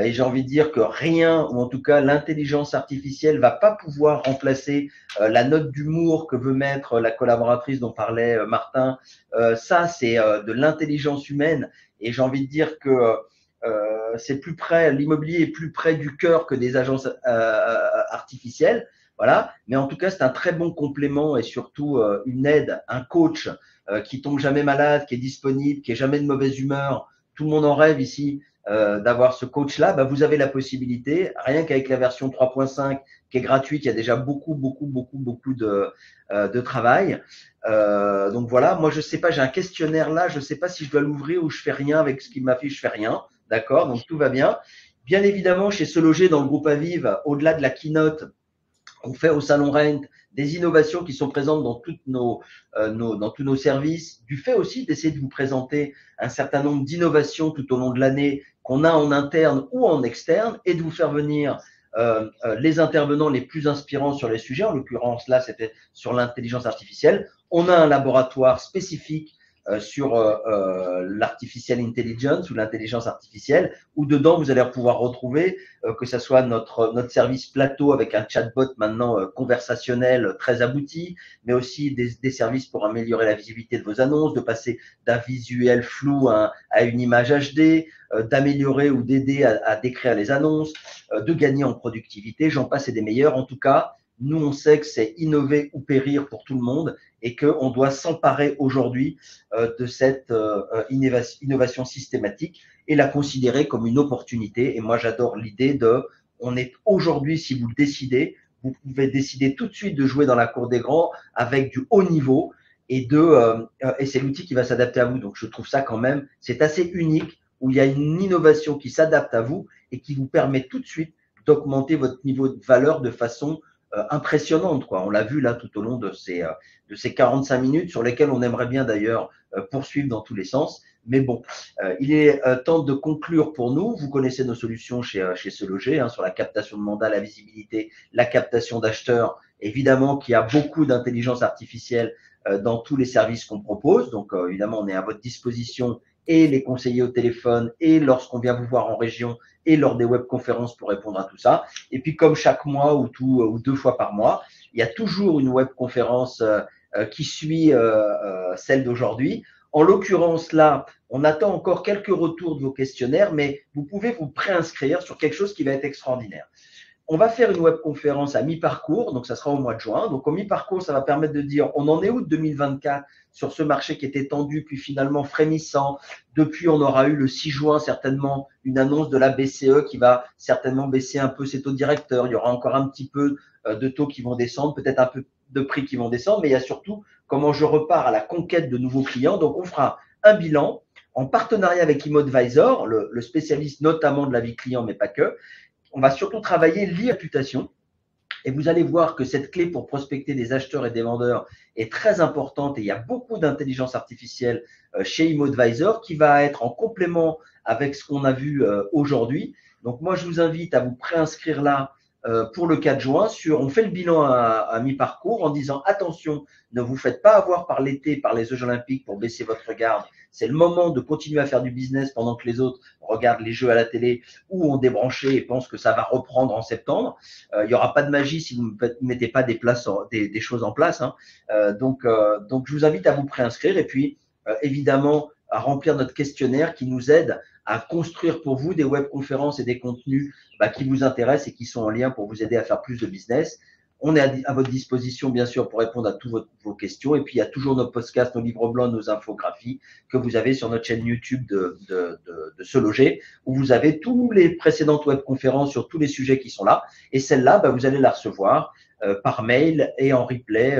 Et j'ai envie de dire que rien, ou en tout cas l'intelligence artificielle va pas pouvoir remplacer la note d'humour que veut mettre la collaboratrice dont parlait Martin. Ça, c'est de l'intelligence humaine. Et j'ai envie de dire que c'est plus près, l'immobilier est plus près du cœur que des agences artificielles. Voilà. Mais en tout cas, c'est un très bon complément et surtout une aide, un coach qui tombe jamais malade, qui est disponible, qui est jamais de mauvaise humeur. Tout le monde en rêve ici. D'avoir ce coach-là, vous avez la possibilité, rien qu'avec la version 3.5 qui est gratuite, il y a déjà beaucoup de travail. Donc voilà, moi je sais pas, j'ai un questionnaire là, je sais pas si je dois l'ouvrir ou je fais rien avec ce qu'il m'affiche, je fais rien, d'accord, donc tout va bien. Bien évidemment, chez Se Loger, dans le groupe Aviv, au-delà de la keynote, on fait au Salon Rent des innovations qui sont présentes dans dans tous nos services, du fait aussi d'essayer de vous présenter un certain nombre d'innovations tout au long de l'année qu'on a en interne ou en externe et de vous faire venir les intervenants les plus inspirants sur les sujets. En l'occurrence, là, c'était sur l'intelligence artificielle. On a un laboratoire spécifique sur l'artificial intelligence ou l'intelligence artificielle, où dedans, vous allez pouvoir retrouver que ce soit notre service plateau avec un chatbot maintenant conversationnel très abouti, mais aussi des services pour améliorer la visibilité de vos annonces, de passer d'un visuel flou à une image HD, d'améliorer ou d'aider à décrire les annonces, de gagner en productivité, j'en passe et des meilleurs. En tout cas, nous, on sait que c'est innover ou périr pour tout le monde et qu'on doit s'emparer aujourd'hui de cette innovation systématique et la considérer comme une opportunité. Et moi, j'adore l'idée on est aujourd'hui, si vous le décidez, vous pouvez décider tout de suite de jouer dans la cour des grands avec du haut niveau et c'est l'outil qui va s'adapter à vous. Donc, je trouve ça quand même, c'est assez unique où il y a une innovation qui s'adapte à vous et qui vous permet tout de suite d'augmenter votre niveau de valeur de façon impressionnante, quoi. On l'a vu là tout au long de ces 45 minutes sur lesquelles on aimerait bien d'ailleurs poursuivre dans tous les sens. Mais bon, il est temps de conclure pour nous. Vous connaissez nos solutions chez Se Loger sur la captation de mandats, la visibilité, la captation d'acheteurs. Évidemment qu'il y a beaucoup d'intelligence artificielle dans tous les services qu'on propose. Donc évidemment, on est à votre disposition et les conseillers au téléphone et lorsqu'on vient vous voir en région et lors des webconférences pour répondre à tout ça. Et puis, comme chaque mois ou 2 fois par mois, il y a toujours une webconférence qui suit celle d'aujourd'hui. En l'occurrence, là, on attend encore quelques retours de vos questionnaires, mais vous pouvez vous préinscrire sur quelque chose qui va être extraordinaire. On va faire une webconférence à mi-parcours, donc ça sera au mois de juin. Donc, au mi-parcours, ça va permettre de dire on en est où de 2024 sur ce marché qui était tendu, puis finalement frémissant. Depuis, on aura eu le 6 juin certainement une annonce de la BCE qui va certainement baisser un peu ses taux directeurs. Il y aura encore un petit peu de taux qui vont descendre, peut-être un peu de prix qui vont descendre, mais il y a surtout comment je repars à la conquête de nouveaux clients. Donc, on fera un bilan en partenariat avec ImoAdvisor, le spécialiste notamment de la vie client, mais pas que. On va surtout travailler l'e-réputation et vous allez voir que cette clé pour prospecter des acheteurs et des vendeurs est très importante et il y a beaucoup d'intelligence artificielle chez ImoAdvisor qui va être en complément avec ce qu'on a vu aujourd'hui. Donc moi, je vous invite à vous préinscrire là pour le 4 juin on fait le bilan à mi-parcours en disant attention, ne vous faites pas avoir par l'été, par les Jeux Olympiques pour baisser votre garde. C'est le moment de continuer à faire du business pendant que les autres regardent les jeux à la télé ou ont débranché et pensent que ça va reprendre en septembre. Il n'y aura pas de magie si vous ne mettez pas des choses en place. Donc, je vous invite à vous préinscrire et puis, évidemment, à remplir notre questionnaire qui nous aide à construire pour vous des webconférences et des contenus qui vous intéressent et qui sont en lien pour vous aider à faire plus de business. On est à votre disposition, bien sûr, pour répondre à toutes vos questions. Et puis, il y a toujours nos podcasts, nos livres blancs, nos infographies que vous avez sur notre chaîne YouTube de Se Loger, où vous avez tous les précédentes webconférences sur tous les sujets qui sont là. Et celle-là, vous allez la recevoir par mail et en replay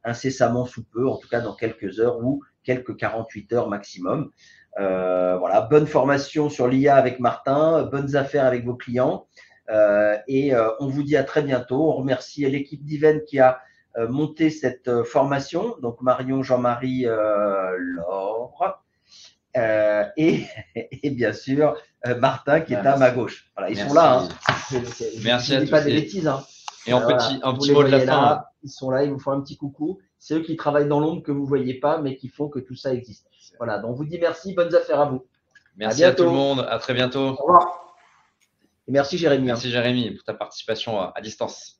incessamment sous peu, en tout cas dans quelques heures ou quelques 48 heures maximum. Voilà, bonne formation sur l'IA avec Martin, bonnes affaires avec vos clients. Et on vous dit à très bientôt. On remercie l'équipe d'Iven qui a monté cette formation. Donc Marion, Jean-Marie, Laure et bien sûr Martin qui est à ma gauche. Voilà, ils sont là. Merci à tous. Pas des bêtises. Et un petit mot de la fin. Ils sont là, ils vous font un petit coucou. C'est eux qui travaillent dans l'ombre que vous ne voyez pas, mais qui font que tout ça existe. Voilà, donc on vous dit merci, bonnes affaires à vous. Merci à tout le monde, à très bientôt. Au revoir. Et merci Jérémy. Merci Jérémy pour ta participation à distance.